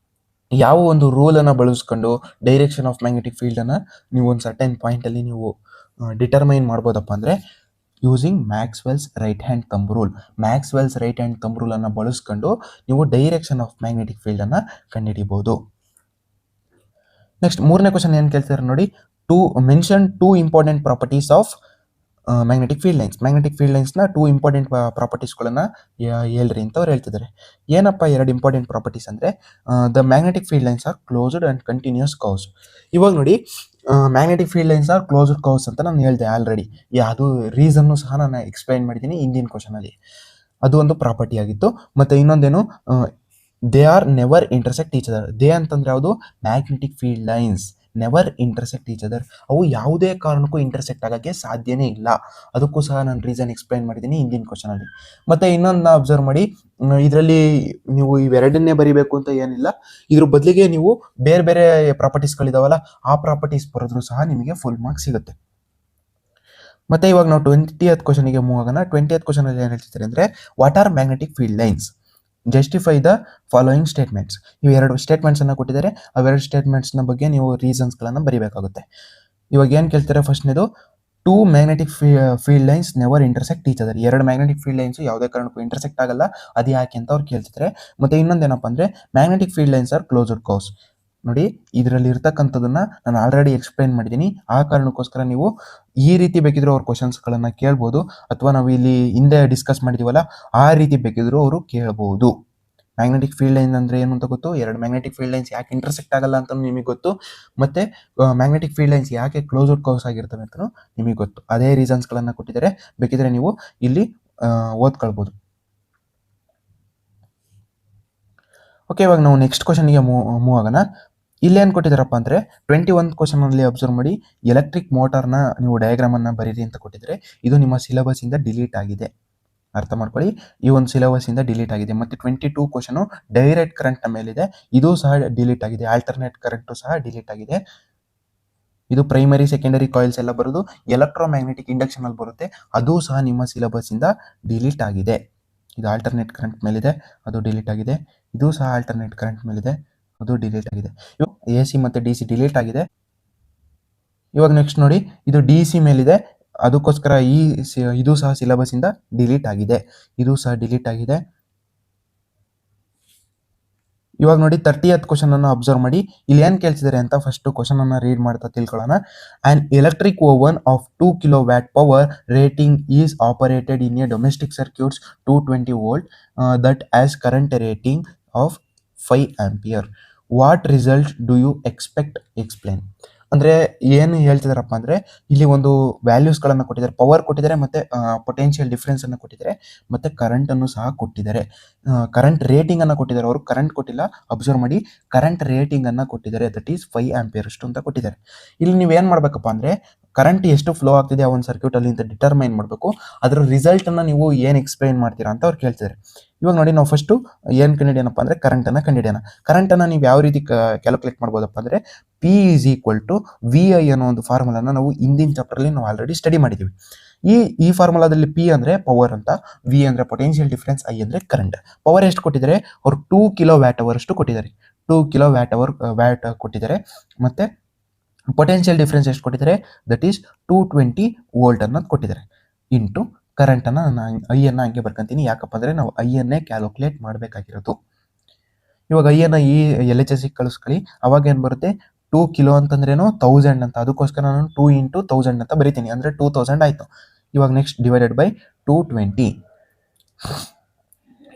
ಯಾವ ಒಂದು ರೂಲನ್ನು ಬಳಸ್ಕೊಂಡು ಡೈರೆಕ್ಷನ್ ಆಫ್ ಮ್ಯಾಗ್ನೆಟಿಕ್ ಫೀಲ್ಡನ್ನು ನೀವು ಒಂದು ಸರ್ಟೈನ್ ಪಾಯಿಂಟಲ್ಲಿ ನೀವು ಡಿಟರ್ಮೈನ್ ಮಾಡ್ಬೋದಪ್ಪ ಅಂದರೆ, using Maxwell's right hand thumb rule. Maxwell's right hand thumb ರೂಲನ್ನು ಬಳಸ್ಕೊಂಡು ನೀವು ಡೈರೆಕ್ಷನ್ ಆಫ್ ಮ್ಯಾಗ್ನೆಟಿಕ್ ಫೀಲ್ಡನ್ನು ಕಂಡುಹಿಡಿಬೋದು. ನೆಕ್ಸ್ಟ್ ಮೂರನೇ ಕ್ವಶನ್ ಏನು ಕೇಳ್ತಿದ್ದಾರೆ ನೋಡಿ, mention two important properties of magnetic field lines. Magnetic field ಲೈನ್ಸ್ನ ಟೂ ಇಂಪಾರ್ಟೆಂಟ್ ಪ್ರಾಪರ್ಟೀಸ್ಗಳನ್ನು ಹೇಳ್ರಿ ಅಂತ ಅವ್ರು ಹೇಳ್ತಿದ್ದಾರೆ. ಏನಪ್ಪ ಎರಡು ಇಂಪಾರ್ಟೆಂಟ್ ಪ್ರಾಪರ್ಟೀಸ್ ಅಂದರೆ, the magnetic field lines are closed and continuous curves. ಇವಾಗ ನೋಡಿ, magnetic field lines are closed curves ಅಂತ ನಾನು ಹೇಳಿದೆ ಆಲ್ರೆಡಿ. ಅದು ರೀಸನ್ನು ಸಹ ನಾನು ಎಕ್ಸ್ಪ್ಲೈನ್ ಮಾಡಿದ್ದೀನಿ ಹಿಂದಿನ ಕ್ವಶನಲ್ಲಿ. ಅದು ಒಂದು ಪ್ರಾಪರ್ಟಿ ಆಗಿತ್ತು. ಮತ್ತು ಇನ್ನೊಂದೇನು, they are never intersect each other. They ಅಂತಂದ್ರೆ ಯಾವುದು, magnetic field lines never intersect each other. ಅವು ಯಾವುದೇ ಕಾರಣಕ್ಕೂ ಇಂಟರ್ಸೆಕ್ಟ್ ಆಗೋಕ್ಕೆ ಸಾಧ್ಯನೇ ಇಲ್ಲ. ಅದಕ್ಕೂ ಸಹ ನಾನು ರೀಸನ್ ಎಕ್ಸ್ಪ್ಲೈನ್ ಮಾಡಿದ್ದೀನಿ ಹಿಂದಿನ ಕ್ವಶನಲ್ಲಿ. ಮತ್ತು ಇನ್ನೊಂದನ್ನ ಅಬ್ಸರ್ವ್ ಮಾಡಿ, ಇದರಲ್ಲಿ ನೀವು ಇವೆರಡನ್ನೇ ಬರಿಬೇಕು ಅಂತ ಏನಿಲ್ಲ. ಇದ್ರ ಬದಲಿಗೆ ನೀವು ಬೇರೆ ಬೇರೆ ಪ್ರಾಪರ್ಟೀಸ್ಗಳಿದಾವಲ್ಲ, ಆ ಪ್ರಾಪರ್ಟೀಸ್ ಬರೆದ್ರೂ ಸಹ ನಿಮಗೆ ಫುಲ್ ಮಾರ್ಕ್ಸ್ ಸಿಗುತ್ತೆ. ಮತ್ತು ಇವಾಗ ನಾವು 20th ಕ್ವಶನಿಗೆ ಮೂವ್ ಆಗೋಣ. 20th ಕ್ವಶನಲ್ಲಿ ಏನು ಹೇಳ್ತಿದ್ದಾರೆ ಅಂದರೆ, what are magnetic field lines, justify the following statements. ಇವು ಎರಡು ಸ್ಟೇಟ್ಮೆಂಟ್ಸನ್ನು ಕೊಟ್ಟಿದ್ದಾರೆ. ಅವೆರಡು ಸ್ಟೇಟ್ಮೆಂಟ್ಸ್ನ ಬಗ್ಗೆ ನೀವು ರೀಸನ್ಸ್ಗಳನ್ನು ಬರೀಬೇಕಾಗುತ್ತೆ. ಇವಾಗ ಏನು ಕೇಳ್ತಾರೆ, ಫಸ್ಟ್ನೇದು, two magnetic field lines never intersect each other. ಎರಡು ಮ್ಯಾಗ್ನೆಟಿಕ್ ಫೀಲ್ಡ್ ಲೈನ್ಸು ಯಾವುದೇ ಕಾರಣಕ್ಕೂ ಇಂಟರ್ಸೆಕ್ಟ್ ಆಗಲ್ಲ, ಅದು ಯಾಕೆ ಅಂತ ಅವ್ರು ಕೇಳ್ತಿದ್ದಾರೆ. ಮತ್ತು ಇನ್ನೊಂದೇನಪ್ಪ ಅಂದರೆ, magnetic field lines are closed curves. ನೋಡಿ, ಇದರಲ್ಲಿ ಇರ್ತಕ್ಕಂಥದ್ದನ್ನು ನಾನು ಆಲ್ರೆಡಿ ಎಕ್ಸ್ಪ್ಲೈನ್ ಮಾಡಿದ್ದೀನಿ. ಆ ಕಾರಣಕ್ಕೋಸ್ಕರ ನೀವು ಈ ರೀತಿ ಬೇಕಿದ್ರು ಅವ್ರ ಕ್ವಶನ್ಸ್ಗಳನ್ನು ಕೇಳ್ಬೋದು, ಅಥವಾ ನಾವು ಇಲ್ಲಿ ಹಿಂದೆ ಡಿಸ್ಕಸ್ ಮಾಡಿದ್ದೀವಲ್ಲ ಆ ರೀತಿ ಬೇಕಿದ್ರು ಅವರು ಕೇಳ್ಬೋದು. ಮ್ಯಾಗ್ನೆಟಿಕ್ ಫೀಲ್ಡ್ ಲೈನ್ ಅಂದರೆ ಏನು ಅಂತ ಗೊತ್ತು, ಎರಡು ಮ್ಯಾಗ್ನೆಟಿಕ್ ಫೀಲ್ಡ್ ಲೈನ್ಸ್ ಯಾಕೆ ಇಂಟರ್ಸೆಕ್ಟ್ ಆಗಲ್ಲ ಅಂತ ನಿಮಗೆ ಗೊತ್ತು, ಮತ್ತು ಮ್ಯಾಗ್ನೆಟಿಕ್ ಫೀಲ್ಡ್ ಲೈನ್ಸ್ ಯಾಕೆ ಕ್ಲೋಸ್ಡ್ ಕರ್ವ್ಸ್ ಆಗಿರ್ತವೆ ಅಂತಲೂ ನಿಮಗೆ ಗೊತ್ತು. ಅದೇ ರೀಸನ್ಸ್ಗಳನ್ನು ಕೊಟ್ಟಿದ್ದಾರೆ, ಬೇಕಿದ್ರೆ ನೀವು ಇಲ್ಲಿ ಓದ್ಕೊಳ್ಬೋದು. ಓಕೆ, ಇವಾಗ ನಾವು ನೆಕ್ಸ್ಟ್ ಕ್ವಶನ್ಗೆ ಮೂವ್ ಆಗೋಣ. ಇಲ್ಲೇನು ಕೊಟ್ಟಿದ್ದಾರಪ್ಪ ಅಂದರೆ, 21th ಕ್ವಶನಲ್ಲಿ ಅಬ್ಸರ್ವ್ ಮಾಡಿ, ಎಲೆಕ್ಟ್ರಿಕ್ ಮೋಟಾರ್ನ ನೀವು ಡಯಾಗ್ರಾಮನ್ನು ಬರೀರಿ ಅಂತ ಕೊಟ್ಟಿದ್ದಾರೆ. ಇದು ನಿಮ್ಮ ಸಿಲೆಬಸ್ಸಿಂದ ಡಿಲೀಟ್ ಆಗಿದೆ, ಅರ್ಥ ಮಾಡ್ಕೊಳ್ಳಿ. ಈ ಒಂದು ಸಿಲೆಬಸ್ಸಿಂದ ಡಿಲೀಟ್ ಆಗಿದೆ. ಮತ್ತು 22 ಕ್ವಶನು ಡೈರೆಕ್ಟ್ ಕರೆಂಟ್ನ ಮೇಲಿದೆ, ಇದು ಸಹ ಡಿಲೀಟ್ ಆಗಿದೆ. ಆಲ್ಟರ್ನೇಟ್ ಕರೆಂಟು ಸಹ ಡಿಲೀಟ್ ಆಗಿದೆ. ಇದು ಪ್ರೈಮರಿ ಸೆಕೆಂಡರಿ ಕಾಯಿಲ್ಸ್ ಎಲ್ಲ ಬರೋದು ಎಲೆಕ್ಟ್ರೋಮ್ಯಾಗ್ನೆಟಿಕ್ ಇಂಡಕ್ಷನಲ್ಲಿ ಬರುತ್ತೆ, ಅದು ಸಹ ನಿಮ್ಮ ಸಿಲೆಬಸ್ಸಿಂದ ಡಿಲೀಟ್ ಆಗಿದೆ. ಇದು ಆಲ್ಟರ್ನೇಟ್ ಕರೆಂಟ್ ಮೇಲಿದೆ, ಅದು ಡಿಲೀಟ್ ಆಗಿದೆ. ಇದು ಸಹ ಆಲ್ಟರ್ನೇಟ್ ಕರೆಂಟ್ ಮೇಲಿದೆ, ಅದು ಡಿಲೀಟ್ ಆಗಿದೆ. ಇವು AC ಮತ್ತು DC ಡಿಲೀಟ್ ಆಗಿದೆ. ಇವಾಗ ನೆಕ್ಸ್ಟ್ ನೋಡಿ, ಇದು DC ಮೇಲಿದೆ, ಅದಕ್ಕೋಸ್ಕರ ಇದು ಸಹ ಸಿಲೆಬಸ್ಸಿಂದ ಡಿಲೀಟ್ ಆಗಿದೆ, ಇದು ಸಹ ಡಿಲೀಟ್ ಆಗಿದೆ. ಇವಾಗ ನೋಡಿ 30th ಕ್ವಶನನ್ನು ಅಬ್ಸರ್ವ್ ಮಾಡಿ, ಇಲ್ಲಿ ಏನು ಕೇಳ್ತಿದ್ದಾರೆ ಅಂತ ಫಸ್ಟ್ ಕ್ವಶನನ್ನು ರೀಡ್ ಮಾಡ್ತಾ ತಿಳ್ಕೊಳ್ಳೋಣ. An electric oven of 2 kW power rating is operated in a domestic circuits 220 volt that has current rating of 5 ampere. What result do you expect, explain. ಅಂದರೆ ಏನು ಹೇಳ್ತಿದಾರಪ್ಪ ಅಂದರೆ, ಇಲ್ಲಿ ಒಂದು ವ್ಯಾಲ್ಯೂಸ್ಗಳನ್ನು ಕೊಟ್ಟಿದ್ದಾರೆ, ಪವರ್ ಕೊಟ್ಟಿದ್ದಾರೆ, ಮತ್ತು ಪೊಟೆನ್ಷಿಯಲ್ ಡಿಫ್ರೆನ್ಸನ್ನು ಕೊಟ್ಟಿದ್ದಾರೆ, ಮತ್ತು ಕರೆಂಟನ್ನು ಸಹ ಕೊಟ್ಟಿದ್ದಾರೆ. ಕರೆಂಟ್ ರೇಟಿಂಗನ್ನು ಕೊಟ್ಟಿದ್ದಾರೆ, ಅವರು ಕರೆಂಟ್ ಕೊಟ್ಟಿಲ್ಲ. ಅಬ್ಸರ್ವ್ ಮಾಡಿ, ಕರೆಂಟ್ ರೇಟಿಂಗನ್ನು ಕೊಟ್ಟಿದ್ದಾರೆ, ದಟ್ ಈಸ್ 5 ಆಂಪಿಯರ್ ಅಷ್ಟು ಅಂತ ಕೊಟ್ಟಿದ್ದಾರೆ. ಇಲ್ಲಿ ನೀವೇನು ಮಾಡಬೇಕಪ್ಪ ಅಂದರೆ, ಕರೆಂಟ್ ಎಷ್ಟು ಫ್ಲೋ ಆಗ್ತಿದೆ ಆ ಒಂದು ಸರ್ಕ್ಯೂಟಲ್ಲಿ ಅಂತ ಡಿಟರ್ಮೈನ್ ಮಾಡಬೇಕು. ಅದರ ರಿಸಲ್ಟನ್ನು ನೀವು ಏನು ಎಕ್ಸ್ಪ್ಲೈನ್ ಮಾಡ್ತೀರಾ ಅಂತ ಅವ್ರು ಕೇಳ್ತಿದ್ದಾರೆ. ಇವಾಗ ನೋಡಿ, ನಾವು ಫಸ್ಟು ಏನು ಕಂಡಿಡಿಯೋಣಪ್ಪ ಅಂದರೆ, ಕರೆಂಟನ್ನು ಕಂಡಿಡಿಯೋಣ. ಕರೆಂಟನ್ನು ನೀವು ಯಾವ ರೀತಿ ಕ್ಯಾಲ್ಕುಲೇಟ್ ಮಾಡ್ಬೋದಪ್ಪ ಅಂದರೆ, P = VI ಅನ್ನೋ ಒಂದು ಫಾರ್ಮುಲಾನ ನಾವು ಹಿಂದಿನ ಚಾಪ್ಟರ್ಲಿ ನಾವು ಆಲ್ರೆಡಿ ಸ್ಟಡಿ ಮಾಡಿದ್ದೀವಿ. ಈ ಫಾರ್ಮುಲಾದಲ್ಲಿ P ಅಂದರೆ ಪವರ್ ಅಂತ, V ಅಂದರೆ ಪೊಟೆನ್ಷಿಯಲ್ ಡಿಫ್ರೆನ್ಸ್, I ಅಂದರೆ ಕರೆಂಟ್. ಪವರ್ ಎಷ್ಟು ಕೊಟ್ಟಿದ್ದಾರೆ, ಅವರು 2 kWh ಅಷ್ಟು ಕೊಟ್ಟಿದ್ದಾರೆ, 2 kWh ಕೊಟ್ಟಿದ್ದಾರೆ. ಮತ್ತು ಪೊಟೆನ್ಷಿಯಲ್ ಡಿಫ್ರೆನ್ಸ್ ಎಷ್ಟು ಕೊಟ್ಟಿದ್ದಾರೆ, ದಟ್ ಈಸ್ 220 ವೋಲ್ಟ್ ಅನ್ನೋದು ಕೊಟ್ಟಿದ್ದಾರೆ. ಇಂಟು ಕರೆಂಟನ್ನು ನಾನು ಐಯನ್ನು ಹಂಗೆ ಬರ್ಕೊಂತೀನಿ, ಯಾಕಪ್ಪ ಅಂದರೆ ನಾವು ಐಯನ್ನೇ ಕ್ಯಾಲ್ಕುಲೇಟ್ ಮಾಡಬೇಕಾಗಿರೋದು. ಇವಾಗ ಐಯನ್ನು ಈ LHSಗೆ ಕಳಿಸ್ಕೊಳ್ಳಿ, ಅವಾಗ ಏನು ಬರುತ್ತೆ, 2 ಕಿಲೋ ಅಂತಂದ್ರೇನು 1000 ಅಂತ, ಅದಕ್ಕೋಸ್ಕರ ನಾನು 2 × 1000 ಅಂತ ಬರಿತೀನಿ, ಅಂದರೆ 2000 ಆಯಿತು. ಇವಾಗ ನೆಕ್ಸ್ಟ್ ಡಿವೈಡೆಡ್ ಬೈ 220.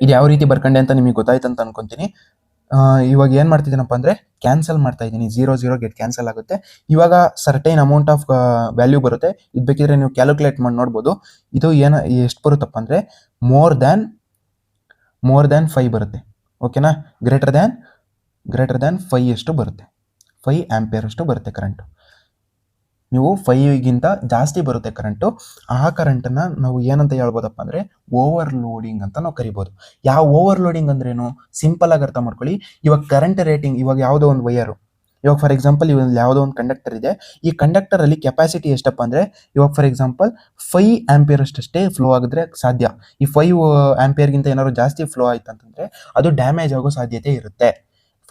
ಇದು ಯಾವ ರೀತಿ ಬರ್ಕೊಂಡೆ ಅಂತ ನಿಮಗೆ ಗೊತ್ತಾಯ್ತು ಅಂತ ಅನ್ಕೊಂತೀನಿ. ಇವಾಗ ಏನು ಮಾಡ್ತಿದ್ದೀನಪ್ಪ ಅಂದರೆ ಕ್ಯಾನ್ಸಲ್ ಮಾಡ್ತಾ ಇದ್ದೀನಿ, 0 ಗೆಟ್ ಕ್ಯಾನ್ಸಲ್ ಆಗುತ್ತೆ. ಇವಾಗ ಸರ್ಟೈನ್ ಅಮೌಂಟ್ ಆಫ್ ವ್ಯಾಲ್ಯೂ ಬರುತ್ತೆ. ಇದು ಬೇಕಿದ್ರೆ ನೀವು ಕ್ಯಾಲ್ಕುಲೇಟ್ ಮಾಡಿ ನೋಡ್ಬೋದು. ಇದು ಎಷ್ಟು ಬರುತ್ತಪ್ಪ ಅಂದರೆ ಮೋರ್ ದ್ಯಾನ್ 5 ಬರುತ್ತೆ. ಓಕೆನಾ, ಗ್ರೇಟರ್ ದ್ಯಾನ್ 5 ಎಷ್ಟು ಬರುತ್ತೆ, 5 ಆಂಪಿಯರ್ ಅಷ್ಟು ಬರುತ್ತೆ ಕರೆಂಟು. ನೀವು 5ಗಿಂತ ಜಾಸ್ತಿ ಬರುತ್ತೆ ಕರೆಂಟು. ಆ ಕರೆಂಟನ್ನು ನಾವು ಏನಂತ ಹೇಳ್ಬೋದಪ್ಪ ಅಂದರೆ ಓವರ್ಲೋಡಿಂಗ್ ಅಂತ ನಾವು ಕರಿಬೋದು. ಯಾವ ಓವರ್ಲೋಡಿಂಗ್ ಅಂದ್ರೇನು, ಸಿಂಪಲ್ ಆಗಿ ಅರ್ಥ ಮಾಡ್ಕೊಳ್ಳಿ. ಇವಾಗ ಕರೆಂಟ್ ರೇಟಿಂಗ್, ಇವಾಗ ಯಾವುದೋ ಒಂದು ವೈರು, ಇವಾಗ ಫಾರ್ ಎಕ್ಸಾಂಪಲ್ ಇವಾಗ ಯಾವುದೋ ಒಂದು ಕಂಡಕ್ಟರ್ ಇದೆ. ಈ ಕಂಡಕ್ಟರಲ್ಲಿ ಕೆಪಾಸಿಟಿ ಎಷ್ಟಪ್ಪ ಅಂದರೆ ಇವಾಗ ಫಾರ್ ಎಕ್ಸಾಂಪಲ್ 5 ಆಂಪಿಯರ್ ಅಷ್ಟೇ ಫ್ಲೋ ಆಗಿದ್ರೆ ಸಾಧ್ಯ. ಈ 5 ಆಂಪಿಯರ್ಗಿಂತ ಏನಾದ್ರು ಜಾಸ್ತಿ ಫ್ಲೋ ಆಯ್ತು ಅಂತಂದರೆ ಅದು ಡ್ಯಾಮೇಜ್ ಆಗೋ ಸಾಧ್ಯತೆ ಇರುತ್ತೆ.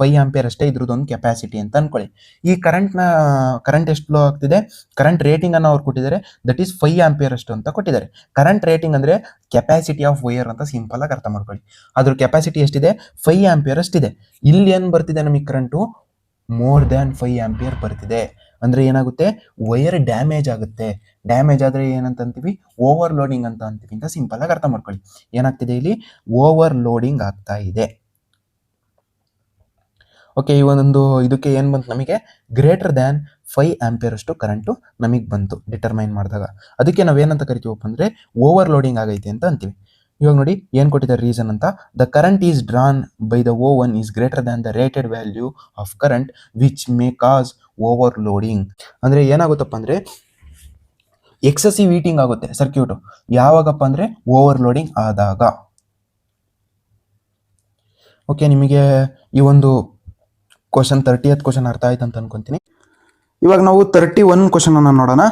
5 ಆಂಪಿಯರ್ ಅಷ್ಟೇ ಇದ್ರದ್ದೊಂದು ಕೆಪಾಸಿಟಿ ಅಂತ ಅನ್ಕೊಳ್ಳಿ. ಈ ಕರೆಂಟ್ ಎಷ್ಟು ಫ್ಲೋ ಆಗ್ತಿದೆ, ಕರೆಂಟ್ ರೇಟಿಂಗ್ ಅನ್ನು ಅವ್ರು ಕೊಟ್ಟಿದ್ದಾರೆ, ದಟ್ ಈಸ್ 5 ಆಂಪಿಯರ್ ಅಷ್ಟು ಅಂತ ಕೊಟ್ಟಿದ್ದಾರೆ. ಕರೆಂಟ್ ರೇಟಿಂಗ್ ಅಂದರೆ ಕೆಪಾಸಿಟಿ ಆಫ್ ವೈರ್ ಅಂತ ಸಿಂಪಲ್ ಆಗಿ ಅರ್ಥ ಮಾಡ್ಕೊಳ್ಳಿ. ಅದ್ರ ಕೆಪಾಸಿಟಿ ಎಷ್ಟಿದೆ, 5 ಆಂಪಿಯರ್ ಅಷ್ಟಿದೆ. ಇಲ್ಲಿ ಏನು ಬರ್ತಿದೆ ನಮಗೆ ಕರೆಂಟು, ಮೋರ್ ದ್ಯಾನ್ 5 ಆಂಪಿಯರ್ ಬರ್ತಿದೆ. ಅಂದರೆ ಏನಾಗುತ್ತೆ, ವೈರ್ ಡ್ಯಾಮೇಜ್ ಆಗುತ್ತೆ. ಡ್ಯಾಮೇಜ್ ಆದರೆ ಏನಂತೀವಿ, ಓವರ್ಲೋಡಿಂಗ್ ಅಂತ ಅಂತೀವಿ ಅಂತ ಸಿಂಪಲ್ ಆಗಿ ಅರ್ಥ ಮಾಡ್ಕೊಳ್ಳಿ. ಏನಾಗ್ತಿದೆ ಇಲ್ಲಿ, ಓವರ್ಲೋಡಿಂಗ್ ಆಗ್ತಾ ಇದೆ. ಓಕೆ, ಈ ಒಂದು ಇದಕ್ಕೆ ಏನು ಬಂತು ನಮಗೆ, ಗ್ರೇಟರ್ ದ್ಯಾನ್ 5 ಆಂಪಿಯರ್ ಅಷ್ಟು ಕರೆಂಟು ನಮಗೆ ಬಂತು ಡಿಟರ್ಮೈನ್ ಮಾಡಿದಾಗ. ಅದಕ್ಕೆ ನಾವೇನಂತ ಕರಿತೀವಪ್ಪ ಅಂದರೆ ಓವರ್ಲೋಡಿಂಗ್ ಆಗೈತೆ ಅಂತ ಅಂತೀವಿ. ಇವಾಗ ನೋಡಿ ಏನು ಕೊಟ್ಟಿದ್ದಾರೆ ರೀಸನ್ ಅಂತ, the current is drawn by the oven is greater than the rated value of current which may cause overloading. ಅಂದರೆ ಏನಾಗುತ್ತಪ್ಪ ಅಂದರೆ ಎಕ್ಸೆಸಿವ್ ಹೀಟಿಂಗ್ ಆಗುತ್ತೆ ಸರ್ಕ್ಯೂಟು. ಯಾವಾಗಪ್ಪ ಅಂದರೆ ಓವರ್ಲೋಡಿಂಗ್ ಆದಾಗ. ಓಕೆ, ನಿಮಗೆ ಈ ಒಂದು ಕ್ವಶನ್ 30th ಕ್ವಶನ್ ಅರ್ಥ ಆಯ್ತು ಅಂತ ಅನ್ಕೊಂತೀನಿ. ಇವಾಗ ನಾವು 31 ಕ್ವಶನ್ ಅನ್ನು ನೋಡೋಣ.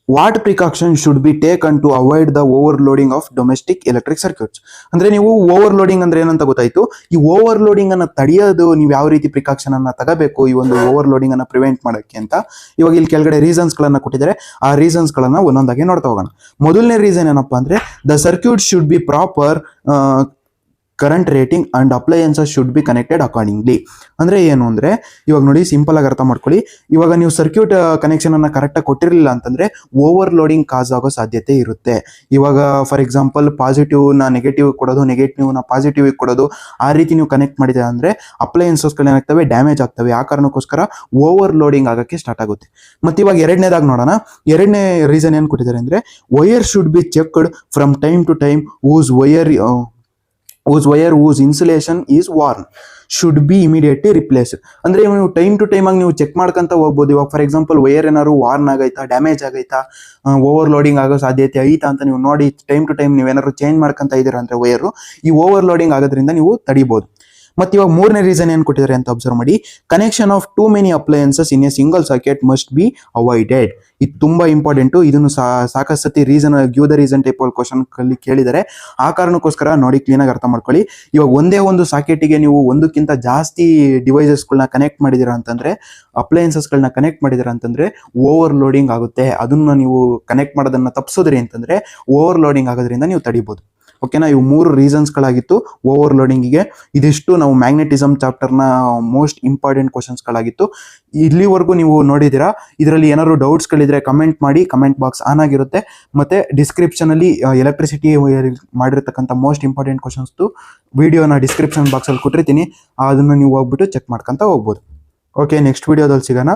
What precaution should be taken to avoid the overloading of domestic electric circuits. ಅಂದ್ರೆ ನೀವು ಓವರ್ಲೋಡಿಂಗ್ ಅಂದ್ರೆ ಏನಂತ ಗೊತ್ತಾಯ್ತು. ಈ ಓವರ್ಲೋಡಿಂಗ್ ಅನ್ನ ತಡೆಯೋದು ನೀವು ಯಾವ ರೀತಿ ಪ್ರಿಕಾಷನ್ ಅನ್ನ ತಗೋಬೇಕು ಈ ಒಂದು ಓವರ್ಲೋಡಿಂಗ್ ಅನ್ನ ಪ್ರಿವೆಂಟ್ ಮಾಡೋಕ್ಕೆ ಅಂತ. ಇವಾಗ ಇಲ್ಲಿ ಕೆಳಗಡೆ ರೀಸನ್ಸ್ ಗಳನ್ನ ಕೊಟ್ಟಿದ್ದಾರೆ. ಆ ರೀಸನ್ಸ್ ಗಳನ್ನ ಒಂದೊಂದಾಗಿ ನೋಡ್ತಾ ಹೋಗೋಣ. ಮೊದಲನೇ ರೀಸನ್ ಏನಪ್ಪಾ ಅಂದ್ರೆ the circuit should be proper current rating and appliances should be connected accordingly. ಅಂದರೆ ಏನು ಅಂದರೆ ಇವಾಗ ನೋಡಿ ಸಿಂಪಲ್ ಆಗಿ ಅರ್ಥ ಮಾಡ್ಕೊಳ್ಳಿ. ಇವಾಗ ನೀವು ಸರ್ಕ್ಯೂಟ್ ಕನೆಕ್ಷನ್ ಅನ್ನ ಕರೆಕ್ಟಾಗಿ ಕೊಟ್ಟಿರಲಿಲ್ಲ ಅಂತಂದ್ರೆ ಓವರ್ಲೋಡಿಂಗ್ ಕಾಸ್ ಆಗೋ ಸಾಧ್ಯತೆ ಇರುತ್ತೆ. ಇವಾಗ ಫಾರ್ ಎಕ್ಸಾಂಪಲ್ ಪಾಸಿಟಿವ್ನ ನೆಗೆಟಿವ್ ಕೊಡೋದು, ನೆಗೆಟಿವ್ನ ಪಾಸಿಟಿವ್ ಕೊಡೋದು, ಆ ರೀತಿ ನೀವು ಕನೆಕ್ಟ್ ಮಾಡಿದೆ ಅಂದರೆ ಅಪ್ಲಯನ್ಸಸ್ಗಳು ಏನಾಗ್ತವೆ, ಡ್ಯಾಮೇಜ್ ಆಗ್ತವೆ. ಆ ಕಾರಣಕ್ಕೋಸ್ಕರ ಓವರ್ಲೋಡಿಂಗ್ ಆಗೋಕ್ಕೆ ಸ್ಟಾರ್ಟ್ ಆಗುತ್ತೆ. ಮತ್ತು ಇವಾಗ ಎರಡನೇದಾಗಿ ನೋಡೋಣ. ಎರಡನೇ ರೀಸನ್ ಏನು ಕೊಟ್ಟಿದ್ದಾರೆ ಅಂದರೆ wire should be checked from time to time whose insulation is worn should be immediately replaced. ಅಂದರೆ ನೀವು ಟೈಮ್ ಟು ಟೈಮ್ ಆಗಿ ನೀವು ಚೆಕ್ ಮಾಡ್ಕೊಂತ ಹೋಗ್ಬೋದು. ಇವಾಗ ಫಾರ್ ಎಕ್ಸಾಂಪಲ್ ವೈರ್ ಏನಾದ್ರು ವಾರ್ನ್ ಆಗೈತಾ, ಡ್ಯಾಮೇಜ್ ಆಗೈತಾ, ಓವರ್ಲೋಡಿಂಗ್ ಆಗೋ ಸಾಧ್ಯತೆ ಐತಾ ಅಂತ ನೀವು ನೋಡಿ ಟೈಮ್ ಟು ಟೈಮ್ ನೀವೇನಾದ್ರು ಚೇಂಜ್ ಮಾಡ್ಕೊಂತ ಇದ್ದೀರಾ ಅಂದರೆ ವೈರು, ಈ ಓವರ್ಲೋಡಿಂಗ್ ಆಗೋದ್ರಿಂದ ನೀವು ತಡಿಬೋದು. ಮತ್ತು ಇವಾಗ ಮೂರನೇ ರೀಸನ್ ಏನು ಕೊಟ್ಟಿದ್ದಾರೆ ಅಂತ ಅಬ್ಸರ್ವ್ ಮಾಡಿ. Connection of too many appliances in a single circuit must be avoided. ಇದು ತುಂಬ ಇಂಪಾರ್ಟೆಂಟು. ಇದನ್ನು ಸಾಕಷ್ಟು ಸತಿ give the reason type question ಕೇಳಿದರೆ. ಆ ಕಾರಣಕ್ಕೋಸ್ಕರ ನೋಡಿ ಕ್ಲೀನಾಗಿ ಅರ್ಥ ಮಾಡ್ಕೊಳ್ಳಿ. ಇವಾಗ ಒಂದೇ ಒಂದು ಸಾಕೆಟಿಗೆ ನೀವು ಒಂದಕ್ಕಿಂತ ಜಾಸ್ತಿ ಡಿವೈಸಸ್ಗಳನ್ನ ಕನೆಕ್ಟ್ ಮಾಡಿದ್ದೀರಾ ಅಂತಂದರೆ, ಅಪ್ಲಯನ್ಸಸ್ಗಳನ್ನ ಕನೆಕ್ಟ್ ಮಾಡಿದ್ದೀರಾ ಅಂತಂದರೆ ಓವರ್ಲೋಡಿಂಗ್ ಆಗುತ್ತೆ. ಅದನ್ನು ನೀವು ಕನೆಕ್ಟ್ ಮಾಡೋದನ್ನು ತಪ್ಪಿಸೋದ್ರಿ ಅಂತಂದರೆ ಓವರ್ಲೋಡಿಂಗ್ ಆಗೋದ್ರಿಂದ ನೀವು ತಡಿಬೋದು. ಓಕೆನಾ, ಇವು 3 ರೀಸನ್ಸ್ಗಳಾಗಿತ್ತು ಓವರ್ಲೋಡಿಂಗಿಗೆ. ಇದಿಷ್ಟು ನಾವು ಮ್ಯಾಗ್ನೆಟಿಸಮ್ ಚಾಪ್ಟರ್ನ ಮೋಸ್ಟ್ ಇಂಪಾರ್ಟೆಂಟ್ ಕ್ವಶನ್ಸ್ಗಳಾಗಿತ್ತು. ಇಲ್ಲಿವರೆಗೂ ನೀವು ನೋಡಿದ್ದೀರಾ. ಇದರಲ್ಲಿ ಏನಾದ್ರು ಡೌಟ್ಸ್ಗಳಿದ್ರೆ ಕಮೆಂಟ್ ಮಾಡಿ, ಕಮೆಂಟ್ ಬಾಕ್ಸ್ ಆನ್ ಆಗಿರುತ್ತೆ. ಮತ್ತು ಡಿಸ್ಕ್ರಿಪ್ಷನಲ್ಲಿ ಎಲೆಕ್ಟ್ರಿಸಿಟಿ ಮಾಡಿರ್ತಕ್ಕಂಥ ಮೋಸ್ಟ್ ಇಂಪಾರ್ಟೆಂಟ್ ಕ್ವಶನ್ಸ್ದು ವಿಡಿಯೋನ ಡಿಸ್ಕ್ರಿಪ್ಷನ್ ಬಾಕ್ಸಲ್ಲಿ ಕೊಟ್ಟಿರ್ತೀನಿ. ಅದನ್ನು ನೀವು ಹೋಗ್ಬಿಟ್ಟು ಚೆಕ್ ಮಾಡ್ಕೊತ ಹೋಗ್ಬೋದು. ಓಕೆ, ನೆಕ್ಸ್ಟ್ ವಿಡಿಯೋದಲ್ಲಿ ಸಿಗೋಣ.